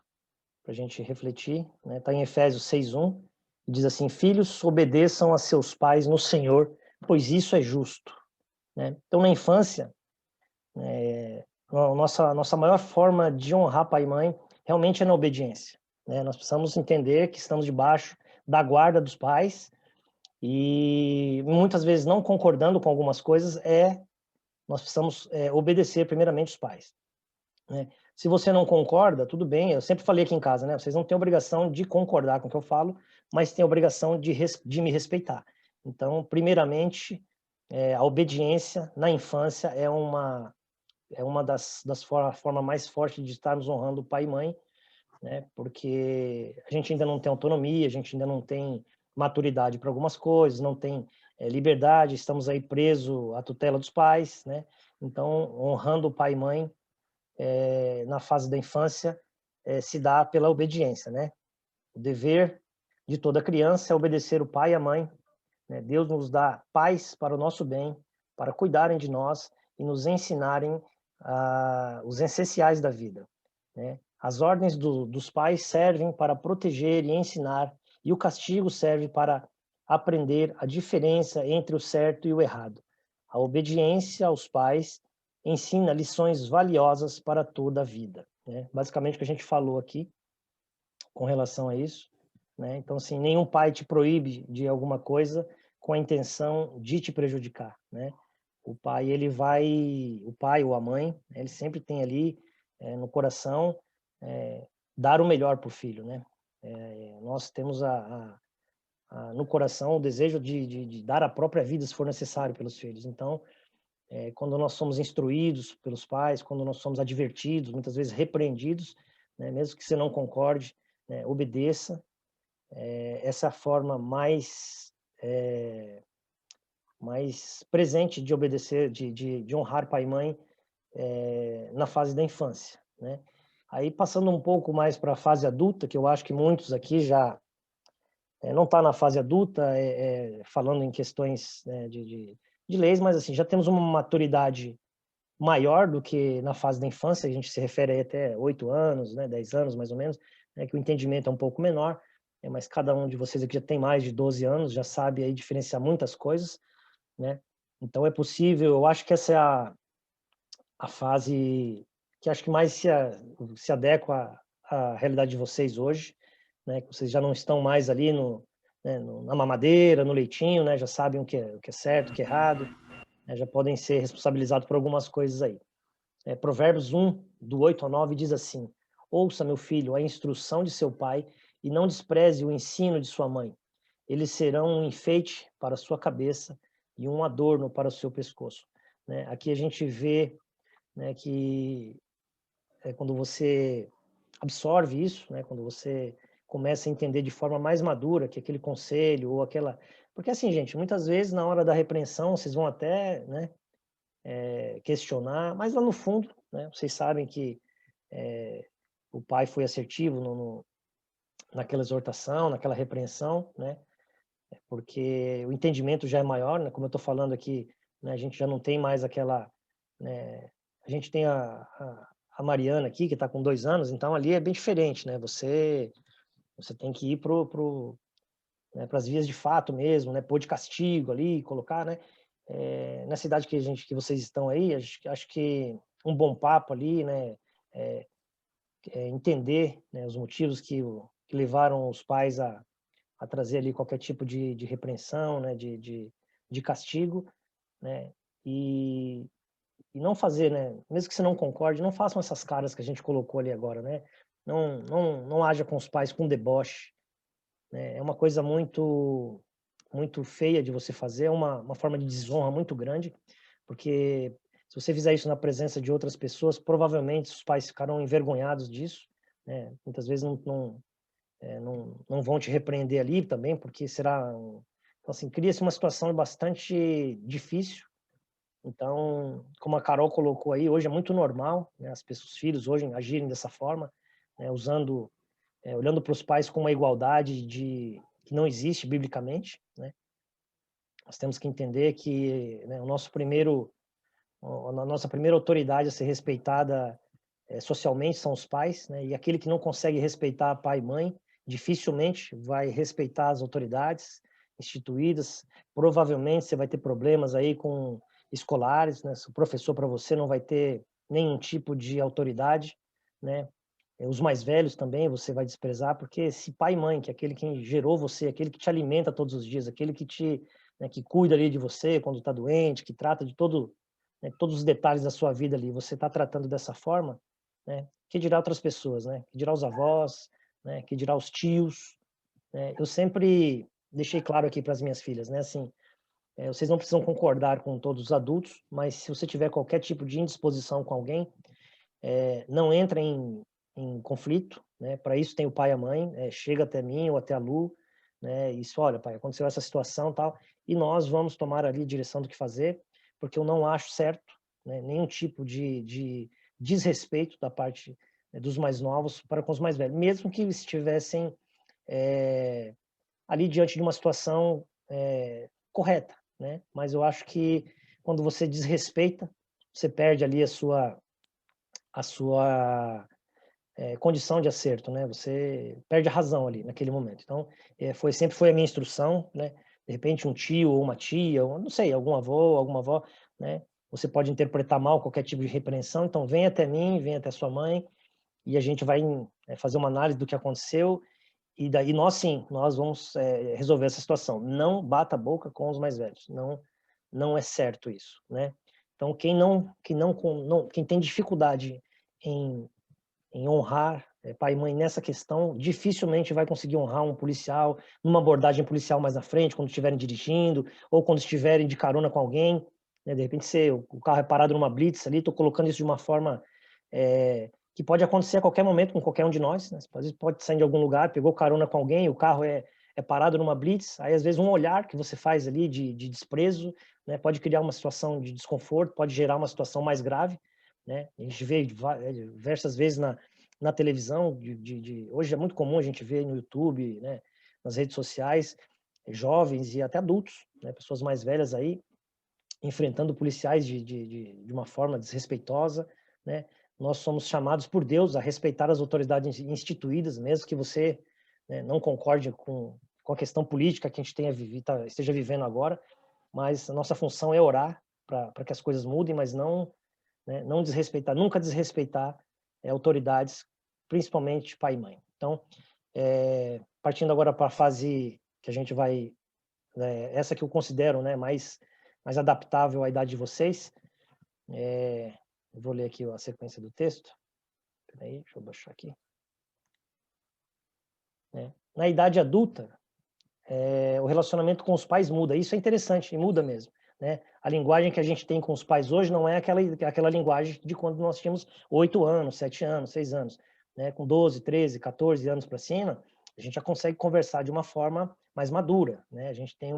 para a gente refletir, né? Está em Efésios 6:1, e diz assim: filhos, obedeçam a seus pais no Senhor, pois isso é justo. Né? Então na infância, a nossa maior forma de honrar pai e mãe realmente é na obediência. Né? Nós precisamos entender que estamos debaixo da guarda dos pais e muitas vezes não concordando com algumas coisas, nós precisamos obedecer primeiramente os pais. Né? Se você não concorda, tudo bem, eu sempre falei aqui em casa, né? Vocês não têm obrigação de concordar com o que eu falo, mas têm a obrigação de me respeitar. Então, primeiramente, a obediência na infância é uma das formas mais fortes de estarmos honrando o pai e mãe, né? Porque a gente ainda não tem autonomia, a gente ainda não tem maturidade para algumas coisas, não tem liberdade, estamos aí presos à tutela dos pais, né? Então, honrando o pai e mãe na fase da infância se dá pela obediência, né? O dever de toda criança é obedecer o pai e a mãe. Né? Deus nos dá pais para o nosso bem, para cuidarem de nós e nos ensinarem os essenciais da vida. Né? As ordens dos pais servem para proteger e ensinar, e o castigo serve para aprender a diferença entre o certo e o errado. A obediência aos pais ensina lições valiosas para toda a vida. Né? Basicamente o que a gente falou aqui com relação a isso. Né? Então, assim, nenhum pai te proíbe de alguma coisa com a intenção de te prejudicar. Né? O pai ou a mãe, ele sempre tem ali no coração dar o melhor para o filho. Né? Nós temos no coração o desejo de dar a própria vida se for necessário pelos filhos. Então, quando nós somos instruídos pelos pais, quando nós somos advertidos, muitas vezes repreendidos, né, mesmo que você não concorde, né, obedeça. Essa é a forma mais presente de obedecer, de honrar pai e mãe na fase da infância. Né? Aí, passando um pouco mais para a fase adulta, que eu acho que muitos aqui já não está na fase adulta, falando em questões de leis, mas assim, já temos uma maturidade maior do que na fase da infância, a gente se refere aí até 8 anos, né, 10 anos mais ou menos, né, que o entendimento é um pouco menor, mas cada um de vocês aqui já tem mais de 12 anos, já sabe aí diferenciar muitas coisas, né? Então é possível, eu acho que essa é a fase que acho que mais se adequa à realidade de vocês hoje, né, que vocês já não estão mais ali na mamadeira, no leitinho, né, já sabem o que é certo, o que é errado, né, já podem ser responsabilizados por algumas coisas aí. Provérbios 1, do 8 ao 9, diz assim: ouça, meu filho, a instrução de seu pai e não despreze o ensino de sua mãe. eles serão um enfeite para a sua cabeça e um adorno para o seu pescoço. Né? Aqui a gente vê, né, que quando você absorve isso, né, quando você começa a entender de forma mais madura que aquele conselho ou aquela... Porque assim, gente, muitas vezes na hora da repreensão vocês vão até, né, questionar, mas lá no fundo, né, vocês sabem que o pai foi assertivo naquela exortação, naquela repreensão, né, porque o entendimento já é maior, né, como eu estou falando aqui, né, a gente já não tem mais aquela... Né, a gente tem a Mariana aqui, que está com 2 anos, então ali é bem diferente, né? Você tem que ir né, para as vias de fato mesmo, né? Pôr de castigo ali, colocar, né? Na cidade que vocês estão aí, acho que um bom papo ali, né? Entender, né, os motivos que levaram os pais a trazer ali qualquer tipo de repreensão, né? De castigo, né? E não fazer, né? Mesmo que você não concorde, não façam essas caras que a gente colocou ali agora, né? Não haja com os pais com deboche, né? É uma coisa muito feia de você fazer, é uma forma de desonra muito grande, porque se você fizer isso na presença de outras pessoas, provavelmente os pais ficarão envergonhados disso, né? Muitas vezes não vão te repreender ali também, porque será então, assim, cria-se uma situação bastante difícil. Então, como a Carol colocou aí, hoje é muito normal, né, os filhos hoje agirem dessa forma, né, olhando para os pais com uma igualdade que não existe biblicamente, né? Nós temos que entender que, né, a nossa primeira autoridade a ser respeitada socialmente são os pais, né? E aquele que não consegue respeitar pai e mãe, dificilmente vai respeitar as autoridades instituídas. Provavelmente você vai ter problemas aí com escolares, né? Se o professor para você não vai ter nenhum tipo de autoridade, né? Os mais velhos também você vai desprezar, porque se pai e mãe, que é aquele que gerou você, aquele que te alimenta todos os dias, aquele né, que cuida ali de você quando está doente, que trata de né, todos os detalhes da sua vida ali, você está tratando dessa forma, né? Que dirá outras pessoas, né? Que dirá os avós, né? Que dirá os tios, né? Eu sempre deixei claro aqui para as minhas filhas, né? Assim, vocês não precisam concordar com todos os adultos, mas se você tiver qualquer tipo de indisposição com alguém, não entra em conflito, né? Para isso tem o pai e a mãe, chega até mim ou até a Lu, né? Isso, olha, pai, aconteceu essa situação, tal, e nós vamos tomar ali a direção do que fazer, porque eu não acho certo, né, nenhum tipo de desrespeito da parte, né, dos mais novos para com os mais velhos, mesmo que estivessem ali diante de uma situação correta, né? Mas eu acho que quando você desrespeita, você perde ali a sua condição de acerto, né? Você perde a razão ali naquele momento. Então, sempre foi a minha instrução, né? De repente um tio ou uma tia, ou não sei, algum avô, alguma avó, né? Você pode interpretar mal qualquer tipo de repreensão, então vem até mim, vem até sua mãe, e a gente vai fazer uma análise do que aconteceu, e daí nós vamos resolver essa situação. Não bata a boca com os mais velhos, não é certo isso, né? Então quem tem dificuldade em honrar pai e mãe nessa questão, dificilmente vai conseguir honrar um policial numa abordagem policial mais à frente, quando estiverem dirigindo, ou quando estiverem de carona com alguém, né? De repente o carro é parado numa blitz ali, estou colocando isso de uma forma que pode acontecer a qualquer momento com qualquer um de nós, né? Às vezes pode sair de algum lugar, pegou carona com alguém, o carro é parado numa blitz, aí às vezes um olhar que você faz ali de desprezo, né, pode criar uma situação de desconforto, pode gerar uma situação mais grave, né? A gente vê diversas vezes na televisão, hoje é muito comum a gente ver no YouTube, né, nas redes sociais, jovens e até adultos, né, pessoas mais velhas aí, enfrentando policiais de uma forma desrespeitosa, né? Nós somos chamados por Deus a respeitar as autoridades instituídas, mesmo que você, né, não concorde com a questão política que a gente esteja vivendo agora, mas a nossa função é orar para que as coisas mudem, mas não desrespeitar, nunca desrespeitar autoridades, principalmente pai e mãe. Então, partindo agora para a fase que a gente vai, essa que eu considero, né, mais adaptável à idade de vocês, eu vou ler aqui a sequência do texto. Peraí, deixa eu baixar aqui. Na idade adulta, o relacionamento com os pais muda. Isso é interessante, e muda mesmo, né? A linguagem que a gente tem com os pais hoje não é aquela linguagem de quando nós tínhamos 8 anos, 7 anos, 6 anos, né? Com 12, 13, 14 anos para cima, a gente já consegue conversar de uma forma mais madura, né? A gente tem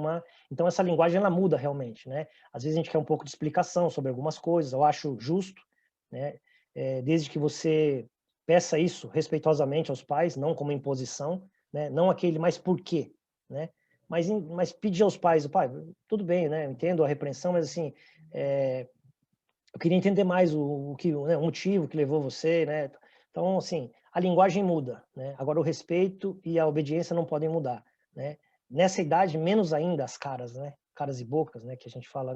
então essa linguagem ela muda realmente, né? Às vezes a gente quer um pouco de explicação sobre algumas coisas, eu acho justo, né? Desde que você peça isso respeitosamente aos pais, não como imposição, né? Não aquele mas por quê, né? Mas pedir aos pais, pai, tudo bem, né? Eu entendo a repreensão, mas assim, eu queria entender mais o motivo que levou você, né? Então, assim, a linguagem muda, né? Agora o respeito e a obediência não podem mudar, né? Nessa idade, menos ainda as caras, né? Caras e bocas, né? Que a gente fala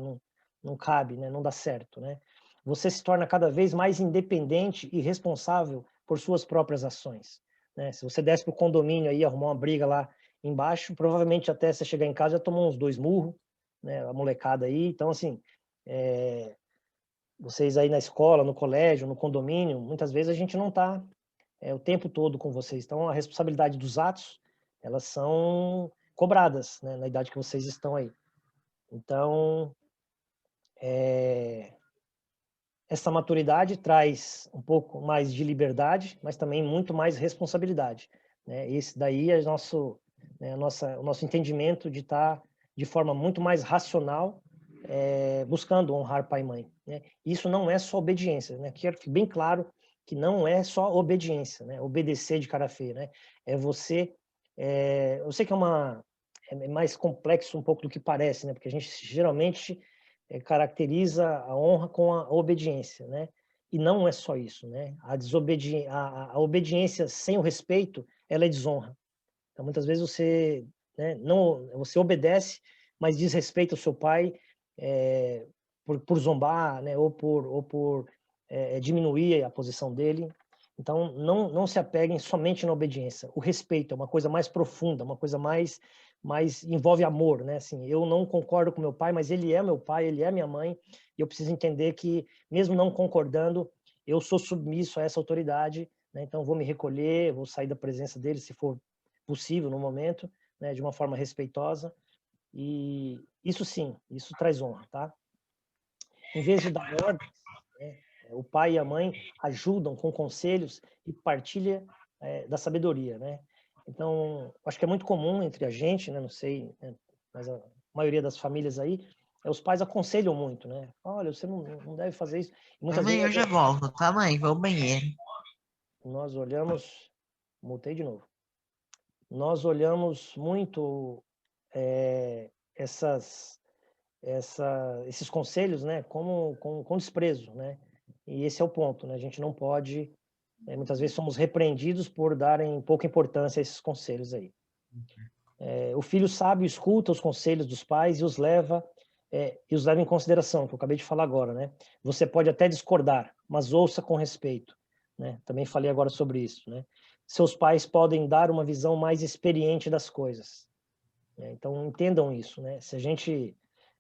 não cabe, né? Não dá certo, né? Você se torna cada vez mais independente e responsável por suas próprias ações, né? Se você desce pro condomínio aí, arrumar uma briga lá embaixo, provavelmente até você chegar em casa já tomou uns 2 murros, né? A molecada aí, então assim, vocês aí na escola, no colégio, no condomínio, muitas vezes a gente não está o tempo todo com vocês. Então, a responsabilidade dos atos, elas são cobradas, né, na idade que vocês estão aí. Então, essa maturidade traz um pouco mais de liberdade, mas também muito mais responsabilidade, né? Esse daí é o nosso entendimento de estar de forma muito mais racional, buscando honrar pai e mãe, né? Isso não é só obediência, né? Quero que bem claro que não é só obediência, né? Obedecer de cara feia, né? É você, eu sei que é mais complexo um pouco do que parece, né? Porque a gente geralmente caracteriza a honra com a obediência, né? E não é só isso, né? A obediência sem o respeito, ela é desonra. Então, muitas vezes você, né, você obedece, mas desrespeita o seu pai por zombar, né, ou por diminuir a posição dele. Então, não se apeguem somente na obediência. O respeito é uma coisa mais profunda, uma coisa mais envolve amor, né? Assim, eu não concordo com meu pai, mas ele é meu pai, ele é minha mãe, e eu preciso entender que, mesmo não concordando, eu sou submisso a essa autoridade, né? Então, vou me recolher, vou sair da presença dele, se for possível no momento, né? De uma forma respeitosa. E isso sim, isso traz honra, tá? Em vez de dar ordens, né, o pai e a mãe ajudam com conselhos e partilha da sabedoria, né? Então, acho que é muito comum entre a gente, né? Não sei, né, mas a maioria das famílias aí, os pais aconselham muito, né? Olha, você não deve fazer isso. E muitas Mãe, eu vezes já volto, tá, mãe? Vou ao banheiro. nós olhamos, mutei de novo. Nós olhamos muito esses conselhos, né, com desprezo, né? E esse é o ponto, né? A gente não pode, muitas vezes somos repreendidos por darem pouca importância a esses conselhos aí. O filho sábio escuta os conselhos dos pais e os leva em consideração, que eu acabei de falar agora, né? Você pode até discordar, mas ouça com respeito, né? Também falei agora sobre isso, né? Seus pais podem dar uma visão mais experiente das coisas, né? Então entendam isso, né? Se a gente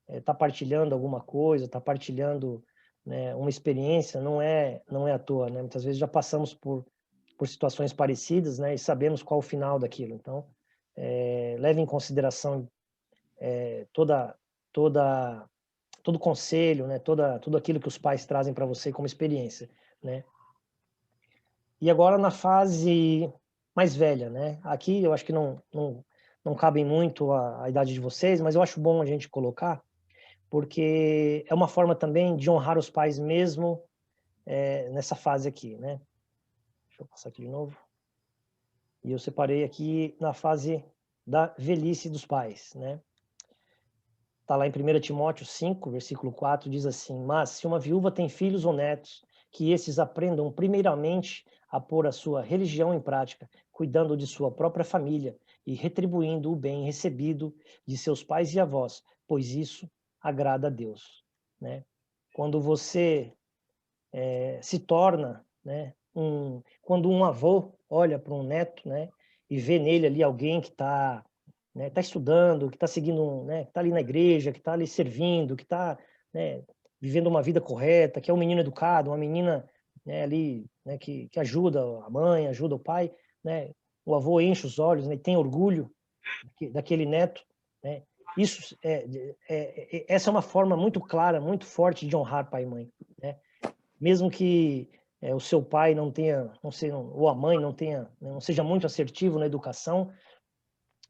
está partilhando alguma coisa, está partilhando, né, uma experiência, não é à toa, né? Muitas vezes já passamos por situações parecidas, né? E sabemos qual o final daquilo. Então, leve em consideração todo conselho, né? Tudo aquilo que os pais trazem para você como experiência, né? E agora na fase mais velha, né? Aqui eu acho que não cabem muito a idade de vocês, mas eu acho bom a gente colocar, porque é uma forma também de honrar os pais mesmo nessa fase aqui, né? Deixa eu passar aqui de novo. E eu separei aqui na fase da velhice dos pais, né? Está lá em 1 Timóteo 5, versículo 4, diz assim: mas se uma viúva tem filhos ou netos, que esses aprendam primeiramente a pôr a sua religião em prática, cuidando de sua própria família e retribuindo o bem recebido de seus pais e avós, pois isso agrada a Deus, né? Quando você se torna, né, quando um avô olha para um neto, né, e vê nele ali alguém que está, né, tá estudando, que está seguindo, né, que está ali na igreja, que está ali servindo, que está, né, vivendo uma vida correta, que é um menino educado, uma menina, né, ali, né, que ajuda a mãe, ajuda o pai, né, o avô enche os olhos, né, tem orgulho, daquele neto, né? Isso essa é uma forma muito clara, muito forte de honrar pai e mãe, né? Mesmo que o seu pai não tenha, ou a mãe não tenha, não seja muito assertivo na educação,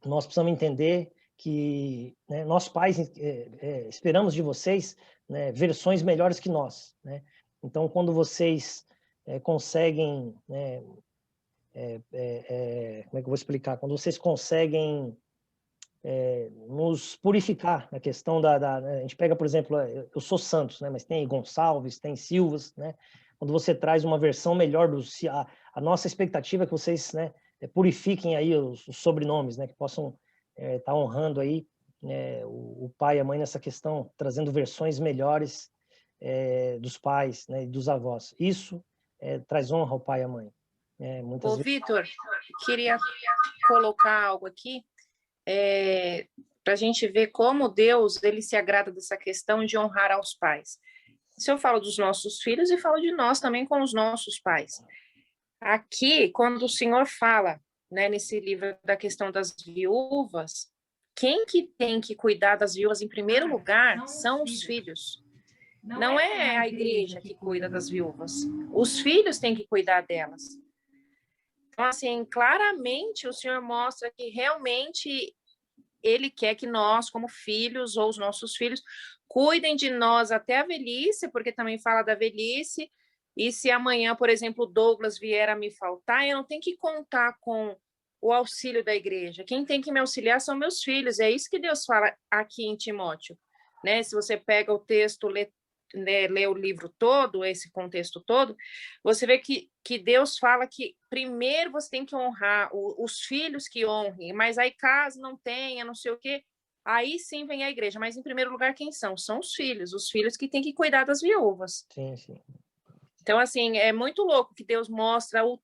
nós precisamos entender que, né, nós pais esperamos de vocês, né, versões melhores que nós, né? Então, quando vocês conseguem, né, como é que eu vou explicar? Quando vocês conseguem nos purificar na questão a gente pega, por exemplo, eu sou Santos, né, mas tem Gonçalves, tem Silvas, né? Quando você traz uma versão melhor a nossa expectativa é que vocês, né, purifiquem aí os sobrenomes, né, que possam estar honrando aí, né, o pai e a mãe nessa questão, trazendo versões melhores dos pais, né, e dos avós. Isso traz honra ao pai e à mãe. Muitas vezes... Vitor, queria colocar algo aqui para a gente ver como Deus ele se agrada dessa questão de honrar aos pais. Se eu falo dos nossos filhos e falo de nós também com os nossos pais. Aqui, quando o Senhor fala, né, nesse livro da questão das viúvas, quem que tem que cuidar das viúvas em primeiro lugar são os filhos. Não é a igreja que cuida das viúvas. Os filhos têm que cuidar delas. Então, assim, claramente o Senhor mostra que realmente Ele quer que nós, como filhos, ou os nossos filhos, cuidem de nós até a velhice, porque também fala da velhice, e se amanhã, por exemplo, o Douglas vier a me faltar, eu não tenho que contar com o auxílio da igreja. Quem tem que me auxiliar são meus filhos. É isso que Deus fala aqui em Timóteo, né? Se você pega o texto, lê o livro todo, esse contexto todo, você vê que Deus fala que primeiro você tem que honrar os filhos que honrem, mas aí caso não tenha, não sei o quê, aí sim vem a igreja. Mas em primeiro lugar, quem são? São os filhos que têm que cuidar das viúvas. Sim, sim. Então, assim, é muito louco que Deus mostra o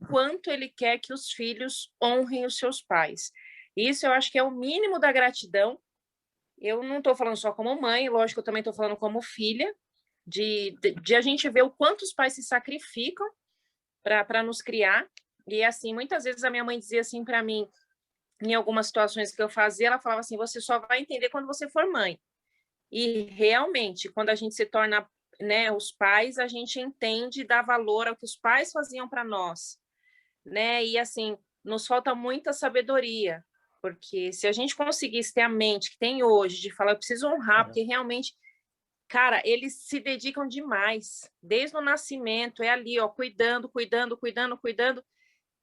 quanto Ele quer que os filhos honrem os seus pais. Isso eu acho que é o mínimo da gratidão. Eu não estou falando só como mãe, lógico, eu também estou falando como filha, de a gente ver o quanto os pais se sacrificam para nos criar. E, assim, muitas vezes a minha mãe dizia assim para mim, em algumas situações que eu fazia, ela falava assim, você só vai entender quando você for mãe. E, realmente, quando a gente se torna, né, os pais, a gente entende e dá valor ao que os pais faziam para nós, né? E, assim, nos falta muita sabedoria, porque se a gente conseguisse ter a mente que tem hoje, de falar, eu preciso honrar, porque realmente, cara, eles se dedicam demais, desde o nascimento, é ali, ó, cuidando.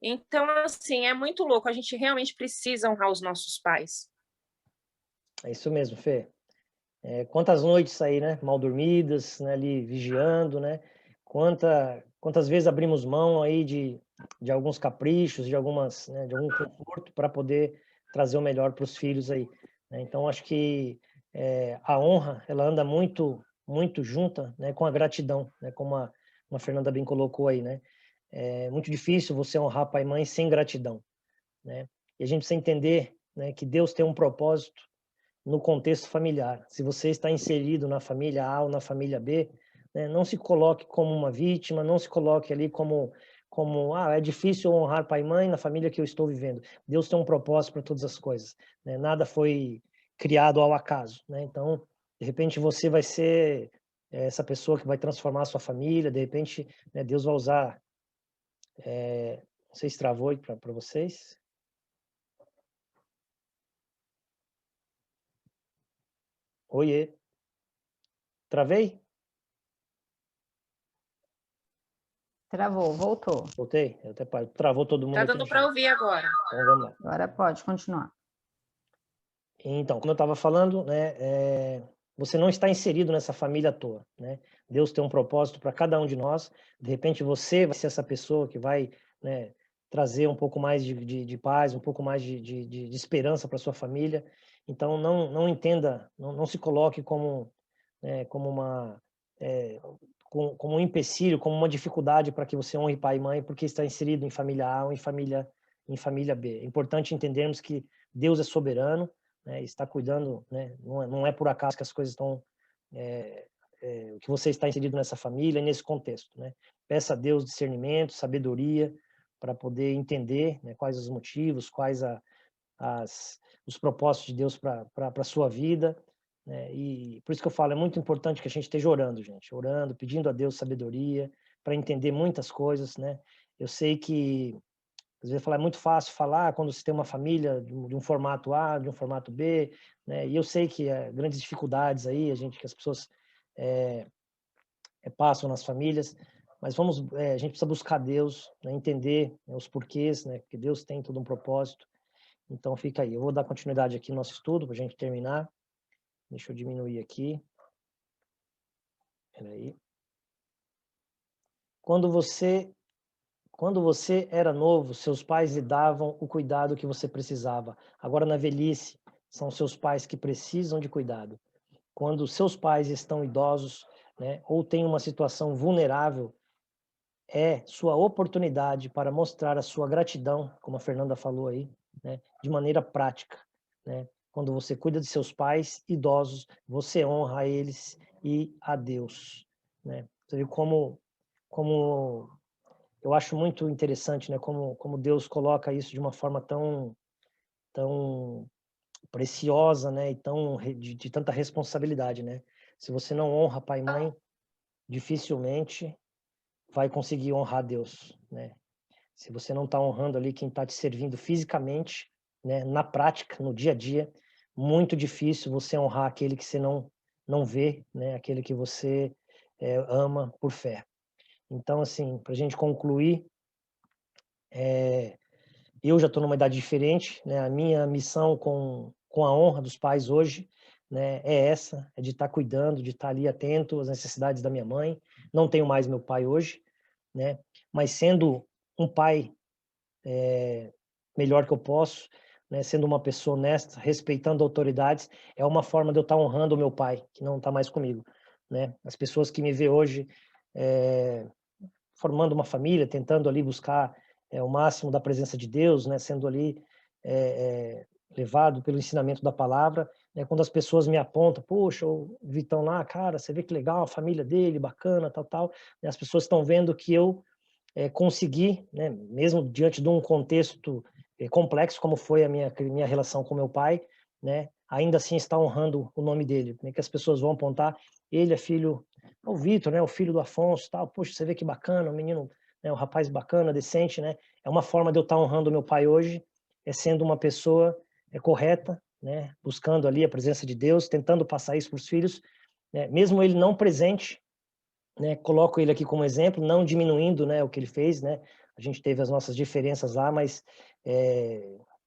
Então, assim, é muito louco, a gente realmente precisa honrar os nossos pais. É isso mesmo, Fê. Quantas noites aí, né, mal dormidas, né, ali vigiando, né? Quantas vezes abrimos mão aí de alguns caprichos, de algum conforto para poder trazer o melhor para os filhos aí, né? Então, acho que a honra, ela anda muito junta, né, com a gratidão, né, como a Fernanda bem colocou aí, né? É muito difícil você honrar pai e mãe sem gratidão, né? E a gente precisa entender, né, que Deus tem um propósito no contexto familiar. Se você está inserido na família A ou na família B, né, não se coloque como uma vítima, não se coloque ali como é difícil honrar pai e mãe na família que eu estou vivendo. Deus tem um propósito para todas as coisas, né? Nada foi criado ao acaso, né? Então, de repente você vai ser essa pessoa que vai transformar a sua família, de repente, né, Deus vai usar não sei se travou aí para vocês. Oiê. Travei? Travou, voltou. Voltei? Travou todo mundo. Tá dando para ouvir agora. Então vamos lá. Agora pode continuar. Então, como eu estava falando, né, você não está inserido nessa família à toa, né? Deus tem um propósito para cada um de nós. De repente você vai ser essa pessoa que vai, né, trazer um pouco mais de paz, um pouco mais de esperança para sua família. Então não entenda, não se coloque como como um empecilho, como uma dificuldade para que você honre pai e mãe, porque está inserido em família A ou em família B. É importante entendermos que Deus é soberano, né, está cuidando, né, não é por acaso que as coisas estão, que você está inserido nessa família, nesse contexto, né? Peça a Deus discernimento, sabedoria, para poder entender, né, quais os motivos, quais os propósitos de Deus para a sua vida, né? E por isso que eu falo, é muito importante que a gente esteja orando, gente, orando, pedindo a Deus sabedoria para entender muitas coisas, né? Eu sei que às vezes é muito fácil falar quando você tem uma família de um formato A, de um formato B, né? E eu sei que grandes dificuldades aí, que as pessoas passam nas famílias, mas a gente precisa buscar Deus, né? Entender, né, os porquês, né? Porque Deus tem todo um propósito. Então fica aí. Eu vou dar continuidade aqui no nosso estudo para a gente terminar. Deixa eu diminuir aqui. Peraí. Quando você era novo, seus pais lhe davam o cuidado que você precisava. Agora, na velhice, são seus pais que precisam de cuidado. Quando seus pais estão idosos, né, ou têm uma situação vulnerável, é sua oportunidade para mostrar a sua gratidão, como a Fernanda falou aí, né, de maneira prática, né? Quando você cuida de seus pais idosos, você honra a eles e a Deus, né? Você viu como eu acho muito interessante, né, como Deus coloca isso de uma forma tão preciosa, né, e de tanta responsabilidade, né? Se você não honra pai e mãe, dificilmente vai conseguir honrar Deus, né? Se você não está honrando ali quem está te servindo fisicamente, né, na prática, no dia a dia, muito difícil você honrar aquele que você não vê, né, aquele que você ama por fé. Então, assim, para a gente concluir, eu já estou numa idade diferente, né? A minha missão com a honra dos pais hoje, né, é essa, é de estar cuidando, de estar ali atento às necessidades da minha mãe. Não tenho mais meu pai hoje, né? Mas sendo um pai melhor que eu posso, né? Sendo uma pessoa honesta, respeitando autoridades, é uma forma de eu estar honrando o meu pai, que não está mais comigo, né? As pessoas que me vê hoje formando uma família, tentando ali buscar o máximo da presença de Deus, né? Sendo ali levado pelo ensinamento da palavra, né? Quando as pessoas me apontam, poxa, o Vitão lá, cara, você vê que legal, a família dele, bacana, tal, né? As pessoas estão vendo que eu consegui, né? Mesmo diante de um contexto complexo, como foi a minha relação com meu pai, né? Ainda assim está honrando o nome dele, né? Que as pessoas vão apontar, ele é filho, o Vitor, né? O filho do Afonso, tal. Poxa, você vê que bacana, um menino, né? Um rapaz bacana, decente, né? É uma forma de eu estar honrando o meu pai hoje, sendo uma pessoa correta, né? Buscando ali a presença de Deus, tentando passar isso para os filhos, né? Mesmo ele não presente, né? Coloco ele aqui como exemplo, não diminuindo, né, o que ele fez, né? A gente teve as nossas diferenças lá, mas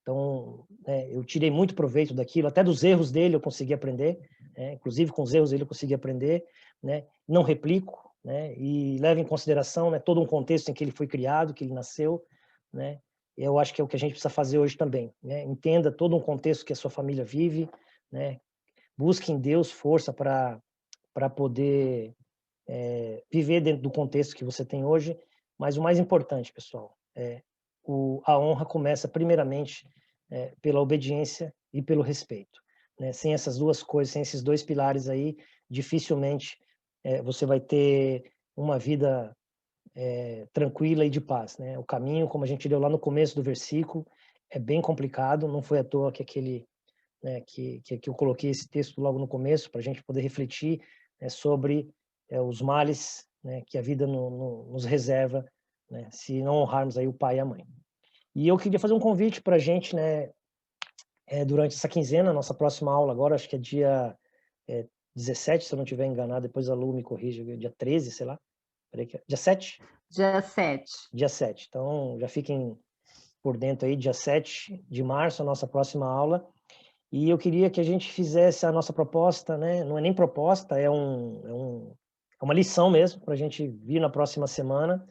então, né, eu tirei muito proveito daquilo, até dos erros dele eu consegui aprender, né? Inclusive com os erros dele eu consegui aprender, né? Não replico, né? E levo em consideração, né, todo um contexto em que ele foi criado, que ele nasceu, né? Eu acho que é o que a gente precisa fazer hoje também, né? Entenda todo um contexto que a sua família vive, né? Busque em Deus força para poder viver dentro do contexto que você tem hoje, mas o mais importante, pessoal, a honra começa primeiramente pela obediência e pelo respeito, né? Sem essas duas coisas, sem esses dois pilares aí, dificilmente você vai ter uma vida tranquila e de paz, né? O caminho, como a gente leu lá no começo do versículo, é bem complicado, não foi à toa que né, que eu coloquei esse texto logo no começo, para a gente poder refletir sobre os males, né, que a vida nos reserva, né, se não honrarmos aí o pai e a mãe. E eu queria fazer um convite para a gente, né, durante essa quinzena, nossa próxima aula agora, acho que é dia 17, se eu não estiver enganado, depois a Lu me corrige, dia 13, sei lá. Peraí, dia 7? Dia 7. Dia 7. Então, já fiquem por dentro aí, dia 7 de março, a nossa próxima aula. E eu queria que a gente fizesse a nossa proposta, né? Não é nem proposta, é uma lição mesmo, para a gente vir na próxima semana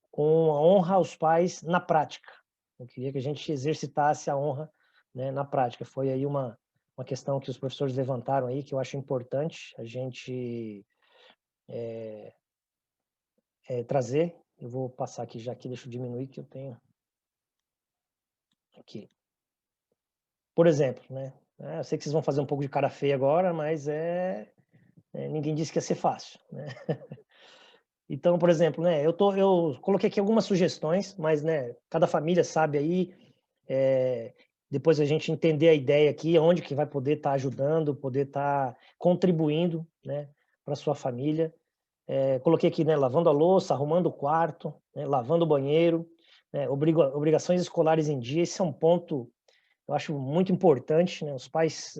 com a honra aos pais na prática. Eu queria que a gente exercitasse a honra, né, na prática. Foi aí uma questão que os professores levantaram aí, que eu acho importante a gente trazer. Eu vou passar aqui já, aqui, deixa eu diminuir que eu tenho aqui. Por exemplo, né? Eu sei que vocês vão fazer um pouco de cara feia agora, mas ninguém disse que ia ser fácil, né? Então, por exemplo, né? Eu coloquei aqui algumas sugestões, mas, né? Cada família sabe aí depois a gente entender a ideia aqui, onde que vai poder estar ajudando, poder estar contribuindo, né, para sua família. Coloquei aqui, né, lavando a louça, arrumando o quarto, né, lavando o banheiro, né, obrigações escolares em dia. Esse é um ponto, eu acho muito importante, né? Os pais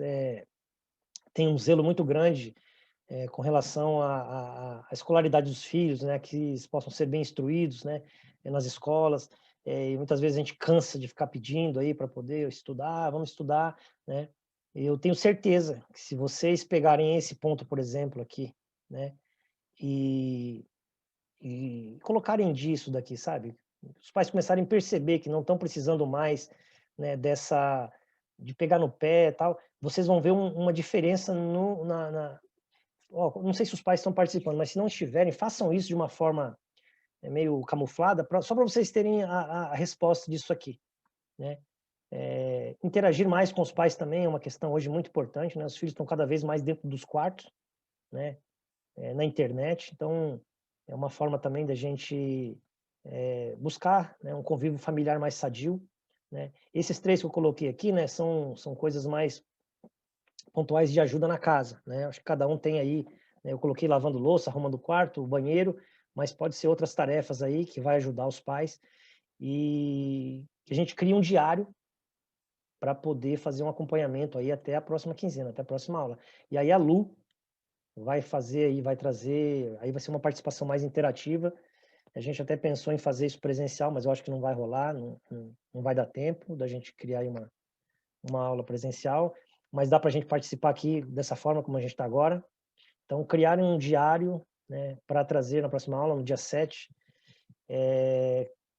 têm um zelo muito grande com relação à escolaridade dos filhos, né, que eles possam ser bem instruídos, né, nas escolas. E muitas vezes a gente cansa de ficar pedindo aí para poder estudar, vamos estudar, né? Eu tenho certeza que se vocês pegarem esse ponto, por exemplo, aqui, né, e colocarem disso daqui, sabe? Os pais começarem a perceber que não estão precisando mais, né, de pegar no pé e tal, vocês vão ver uma diferença não sei se os pais estão participando, mas se não estiverem, façam isso de uma forma meio camuflada, só para vocês terem a resposta disso aqui, né? Interagir mais com os pais também é uma questão hoje muito importante, né? Os filhos estão cada vez mais dentro dos quartos, né? Na internet, então é uma forma também da gente buscar, né, um convívio familiar mais sadio, né? Esses 3 que eu coloquei aqui, né, são coisas mais pontuais de ajuda na casa, né? Acho que cada um tem aí, né, eu coloquei lavando louça, arrumando o quarto, o banheiro, mas pode ser outras tarefas aí que vai ajudar os pais, e a gente cria um diário para poder fazer um acompanhamento aí até a próxima quinzena, até a próxima aula. E aí a Lu vai fazer aí, vai trazer, aí vai ser uma participação mais interativa. A gente até pensou em fazer isso presencial, mas eu acho que não vai rolar, não vai dar tempo da gente criar aí uma aula presencial, mas dá para a gente participar aqui dessa forma como a gente está agora. Então, criar um diário, né, para trazer na próxima aula, no dia 7,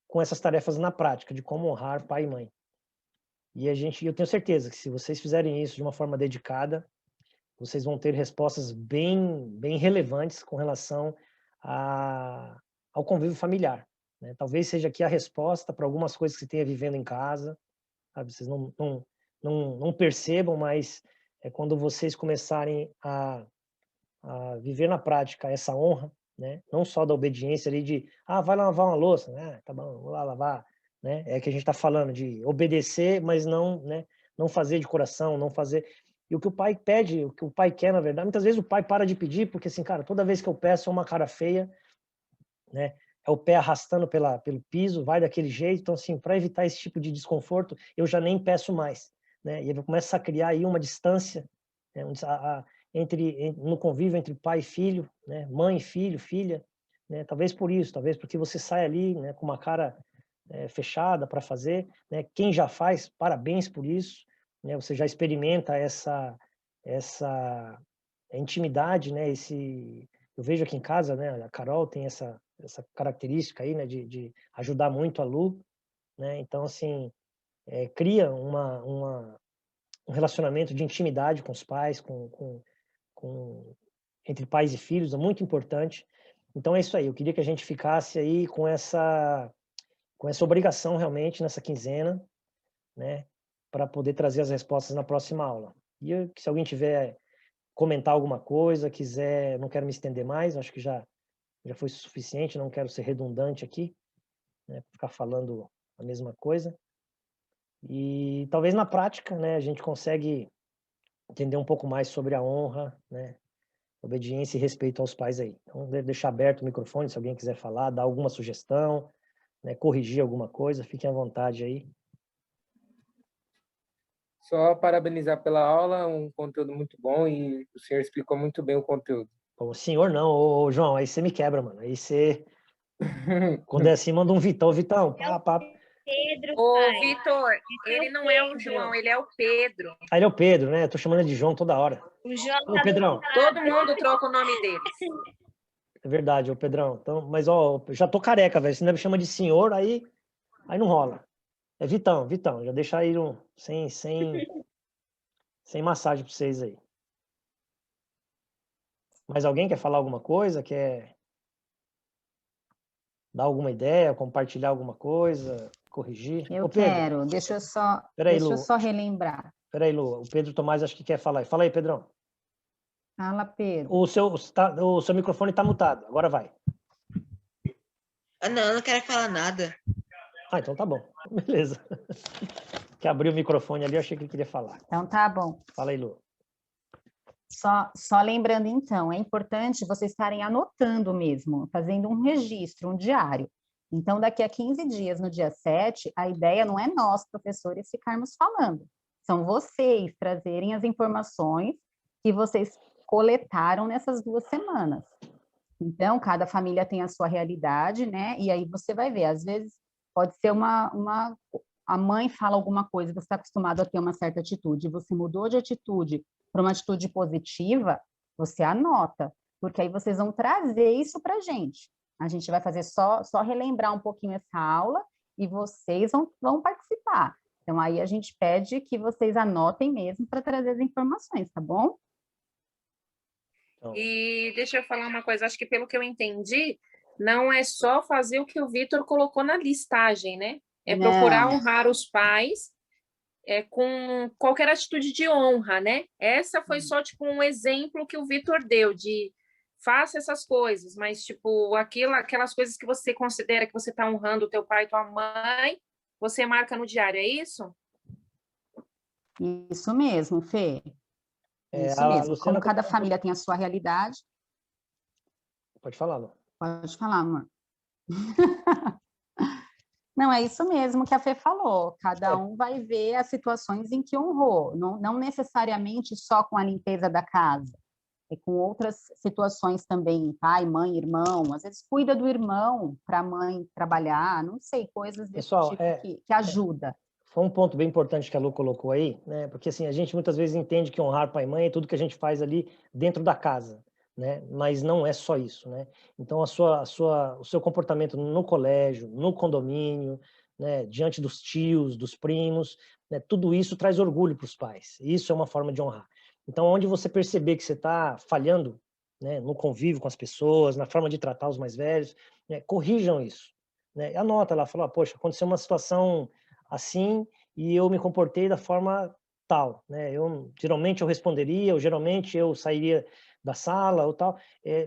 com essas tarefas na prática, de como honrar pai e mãe. E eu tenho certeza que se vocês fizerem isso de uma forma dedicada, vocês vão ter respostas bem relevantes com relação ao convívio familiar, né? Talvez seja aqui a resposta para algumas coisas que você tenha vivendo em casa, sabe? Vocês não percebam, mas quando vocês começarem a viver na prática essa honra, né? Não só da obediência ali de, vai lavar uma louça, né? Tá bom, vou lá lavar, né? É que a gente está falando de obedecer, mas não, né? Não fazer de coração, não fazer. E o que o pai pede, o que o pai quer, na verdade, muitas vezes o pai para de pedir, porque assim, cara, toda vez que eu peço é uma cara feia, né? É o pé arrastando pelo piso, vai daquele jeito. Então, assim, para evitar esse tipo de desconforto, eu já nem peço mais, né? E ele começa a criar aí uma distância, né? No convívio entre pai e filho, né? Mãe e filho, filha, né? Talvez por isso, talvez porque você sai ali, né, com uma cara fechada para fazer, né? Quem já faz, parabéns por isso, né? Você já experimenta essa intimidade, né? Eu vejo aqui em casa, né? A Carol tem essa característica aí, né? De ajudar muito a Lu, né? Então, assim, cria um relacionamento de intimidade com os pais, entre pais e filhos, é muito importante. Então é isso aí, eu queria que a gente ficasse aí com essa obrigação realmente nessa quinzena, né, para poder trazer as respostas na próxima aula. E se alguém tiver comentar alguma coisa, quiser, não quero me estender mais, acho que já foi suficiente, não quero ser redundante aqui, né, ficar falando a mesma coisa. E talvez na prática, né, a gente consegue entender um pouco mais sobre a honra, né, obediência e respeito aos pais aí. Então, deixar aberto o microfone, se alguém quiser falar, dar alguma sugestão, né, corrigir alguma coisa, fiquem à vontade aí. Só parabenizar pela aula, um conteúdo muito bom e o senhor explicou muito bem o conteúdo. O senhor não, ô, João, aí você me quebra, mano. Aí você, quando é assim, manda um Vitão. Vitão, pá. Pedro, Ô, Vitor, ele não é o João, ele é o Pedro. Ah, ele é o Pedro, né? Eu tô chamando ele de João toda hora. O João Ô, Pedrão. Todo mundo troca o nome deles. É verdade, ô Pedrão. Então, mas, ó, já tô careca, velho. Você ainda me chama de senhor, aí não rola. É Vitão, já deixa aí sem massagem pra vocês aí. Mas alguém quer falar alguma coisa? Quer dar alguma ideia, compartilhar alguma coisa, corrigir? Eu Ô, Pedro, quero, deixa eu só relembrar. Peraí, Lu, o Pedro Tomás acho que quer falar. Fala aí, Pedrão. Fala, Pedro. O seu microfone tá mutado, agora vai. Não, eu não quero falar nada. Então tá bom, beleza. que abriu o microfone ali, eu achei que ele queria falar. Então tá bom. Fala aí, Lu. Só lembrando, então, é importante vocês estarem anotando mesmo, fazendo um registro, um diário. Então, daqui a 15 dias, no dia 7, a ideia não é nós, professores, ficarmos falando. São vocês trazerem as informações que vocês coletaram nessas 2 semanas. Então, cada família tem a sua realidade, né? E aí você vai ver, às vezes pode ser a mãe fala alguma coisa, você está acostumado a ter uma certa atitude, você mudou de atitude para uma atitude positiva, você anota, porque aí vocês vão trazer isso para a gente. A gente vai fazer só relembrar um pouquinho essa aula e vocês vão participar. Então, aí a gente pede que vocês anotem mesmo para trazer as informações, tá bom? E deixa eu falar uma coisa, acho que pelo que eu entendi, não é só fazer o que o Vitor colocou na listagem, né? É procurar honrar os pais com qualquer atitude de honra, né? Essa foi só, tipo, um exemplo que o Vitor deu de faça essas coisas, mas, tipo, aquelas coisas que você considera que você está honrando o teu pai e tua mãe, você marca no diário, é isso? Isso mesmo, Fê. Isso mesmo. Como cada família tem a sua realidade. Pode falar, Lu. Pode falar, amor. Não, é isso mesmo que a Fê falou. Cada um vai ver as situações em que honrou. Não necessariamente só com a limpeza da casa. É com outras situações também, pai, mãe, irmão. Às vezes cuida do irmão para a mãe trabalhar. Não sei, coisas desse Pessoal, tipo que ajuda. Foi um ponto bem importante que a Lu colocou aí, né? Porque assim, a gente muitas vezes entende que honrar pai e mãe é tudo que a gente faz ali dentro da casa, né? Mas não é só isso, né? Então o seu comportamento no colégio, no condomínio, né? Diante dos tios, dos primos, né? Tudo isso traz orgulho para os pais. Isso é uma forma de honrar. Então, onde você perceber que você está falhando, né? No convívio com as pessoas, na forma de tratar os mais velhos, né? Corrijam isso, né? Anota lá, fala, poxa, aconteceu uma situação assim, e eu me comportei da forma tal, né? Geralmente eu responderia, ou geralmente eu sairia da sala ou tal,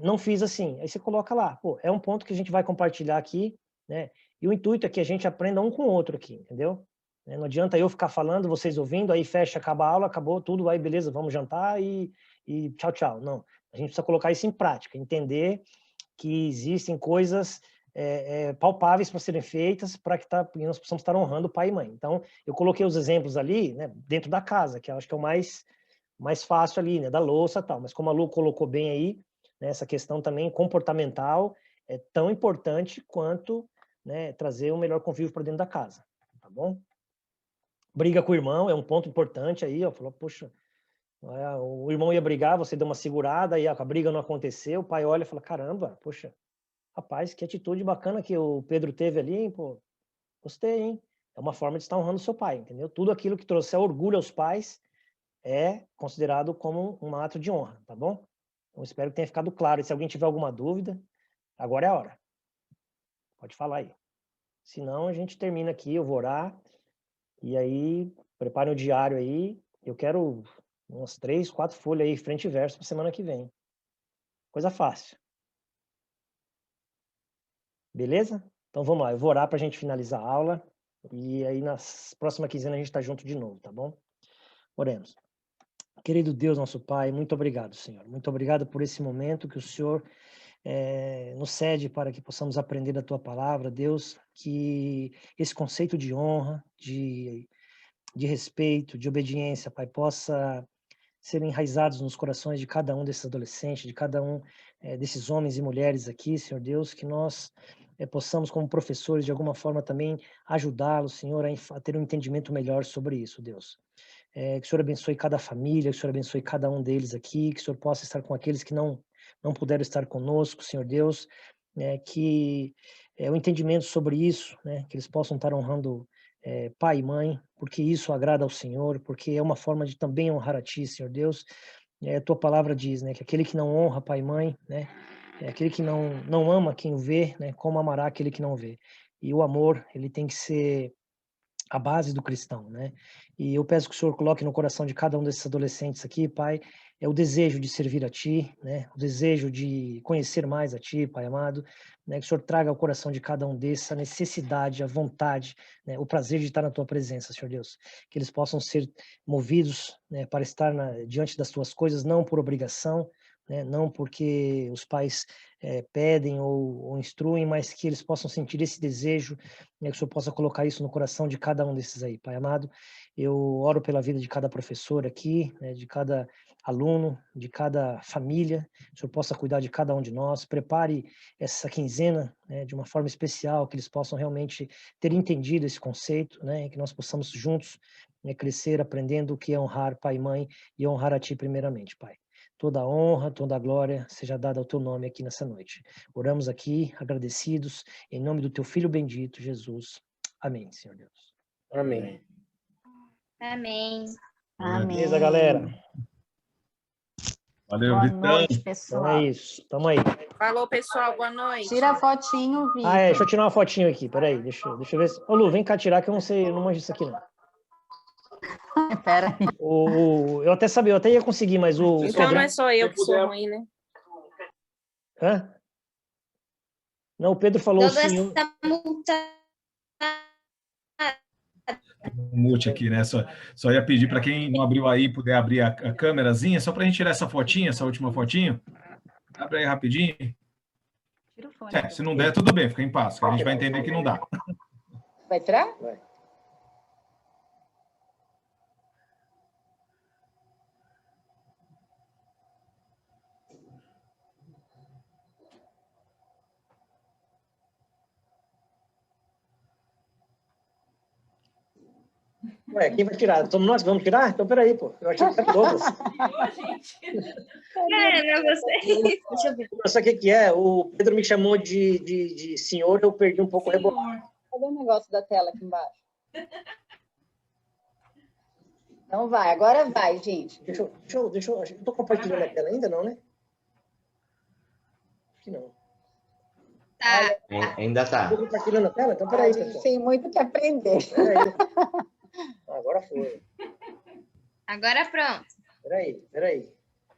não fiz assim. Aí você coloca lá, pô, é um ponto que a gente vai compartilhar aqui, né? E o intuito é que a gente aprenda um com o outro aqui, entendeu? Não adianta eu ficar falando, vocês ouvindo, aí fecha, acaba a aula, acabou tudo, aí beleza, vamos jantar e tchau, tchau. Não, a gente precisa colocar isso em prática, entender que existem coisas palpáveis para serem feitas para que nós possamos estar honrando pai e mãe. Então, eu coloquei os exemplos ali, né, dentro da casa, que eu acho que é o mais fácil ali, né, da louça e tal. Mas como a Lu colocou bem aí, né, essa questão também comportamental é tão importante quanto, né, trazer o melhor convívio para dentro da casa, tá bom? Briga com o irmão é um ponto importante aí, ó, falou, poxa, o irmão ia brigar, você deu uma segurada, aí a briga não aconteceu, o pai olha e fala, caramba, poxa, rapaz, que atitude bacana que o Pedro teve ali, hein? Pô, gostei, hein? É uma forma de estar honrando seu pai, entendeu? Tudo aquilo que trouxer orgulho aos pais é considerado como um ato de honra, tá bom? Então, espero que tenha ficado claro. E se alguém tiver alguma dúvida, agora é a hora. Pode falar aí. Se não, a gente termina aqui, eu vou orar. E aí, prepare o diário aí. Eu quero umas 3, 4 folhas aí, frente e verso, para semana que vem. Coisa fácil. Beleza? Então vamos lá, eu vou orar para a gente finalizar a aula e aí na próxima quinzena a gente está junto de novo, tá bom? Oremos. Querido Deus, nosso Pai, muito obrigado, Senhor. Muito obrigado por esse momento que o Senhor nos cede para que possamos aprender da Tua Palavra, Deus, que esse conceito de honra, de respeito, de obediência, Pai, possa ser enraizados nos corações de cada um desses adolescentes, de cada um desses homens e mulheres aqui, Senhor Deus, que nós possamos, como professores, de alguma forma também ajudá-los, Senhor, a ter um entendimento melhor sobre isso, Deus. Que o Senhor abençoe cada família, que o Senhor abençoe cada um deles aqui, que o Senhor possa estar com aqueles que não puderam estar conosco, Senhor Deus, que o entendimento sobre isso, né, que eles possam estar honrando pai e mãe, porque isso agrada ao Senhor, porque é uma forma de também honrar a Ti, Senhor Deus. A Tua palavra diz, né, que aquele que não honra pai e mãe, né, aquele que não ama quem o vê, né, como amará aquele que não vê. E o amor, ele tem que ser a base do cristão, né? E eu peço que o Senhor coloque no coração de cada um desses adolescentes aqui, Pai, o desejo de servir a Ti, né? O desejo de conhecer mais a Ti, Pai amado, né? Que o Senhor traga ao coração de cada um desses a necessidade, a vontade, né? O prazer de estar na Tua presença, Senhor Deus. Que eles possam ser movidos, né? Para estar diante das Tuas coisas, não por obrigação, né? Não porque os pais pedem ou instruem, mas que eles possam sentir esse desejo, né? Que o Senhor possa colocar isso no coração de cada um desses aí, Pai amado. Eu oro pela vida de cada professor aqui, né? De cada aluno, de cada família, que o Senhor possa cuidar de cada um de nós, prepare essa quinzena, né, de uma forma especial, que eles possam realmente ter entendido esse conceito, né, e que nós possamos juntos, né, crescer aprendendo o que é honrar pai e mãe e honrar a Ti primeiramente, Pai. Toda a honra, toda a glória seja dada ao Teu nome aqui nessa noite. Oramos aqui, agradecidos, em nome do Teu Filho bendito, Jesus. Amém, Senhor Deus. Amém. Amém. Amém. Beleza, galera? Valeu, Boa Vitão. noite, Então pessoal. é isso, tamo aí. Falou, pessoal, boa noite. Tira a fotinho, Vitor. Deixa eu tirar uma fotinho aqui, peraí, deixa eu ver. Ô, Lu, vem cá tirar que eu não sei, eu não manjo isso aqui não. Pera aí. Eu até sabia, eu até ia conseguir, mas o Então Pedro... não é só eu que sou ruim, né? Hã? Não, o Pedro falou Toda sim. essa multa. Mute aqui, né? Só ia pedir para quem não abriu aí, puder abrir a câmerazinha, só para a gente tirar essa fotinha, essa última fotinho. Abre aí rapidinho. Tira o fone. Se não der, tudo bem, fica em paz, que a gente vai entender que não dá. Vai tirar? Vai. Ué, quem vai tirar? Somos nós que vamos tirar? Então, peraí, pô. Eu achei que era todas. Não, você. Deixa eu ver. Sabe o que é? O Pedro me chamou de senhor, eu perdi um pouco o rebote. Cadê o negócio da tela aqui embaixo? Então vai, agora vai, gente. Deixa eu... Eu tô compartilhando a tela ainda, não, né? Acho que não. Tá. Ainda tá. Tô compartilhando a tela? Então, A peraí, gente pessoal. tem muito que aprender. Peraí. Agora foi. Agora pronto. Peraí.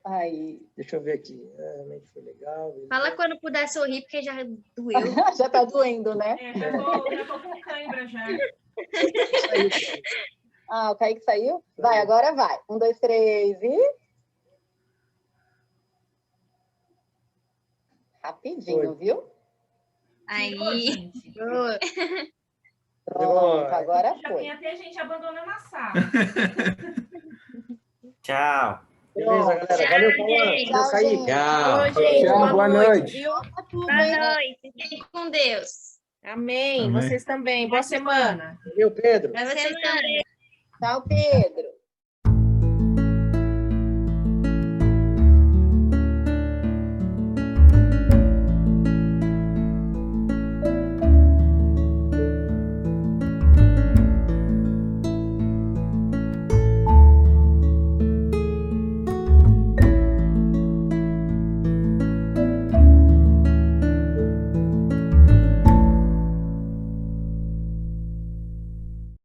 Aí. Deixa eu ver aqui. Realmente foi legal. Fala quando puder sorrir, porque já doeu. Já tá doendo, né? Já tô com cãibra já. Ah, o Kaique saiu? Vai, agora vai. 1, 2, 3 e... Rapidinho, viu? Aí. Pronto, agora Já foi. tem até gente abandonando a sala. Tchau. Beleza, galera. Valeu, Paula. gente. Vou sair. Tchau. Ô, gente, Tchau, boa noite. Viu? Boa noite. Fique com Deus. Amém. Amém. Vocês também. Boa semana. Valeu, Pedro. Pra vocês também. Tchau, Pedro.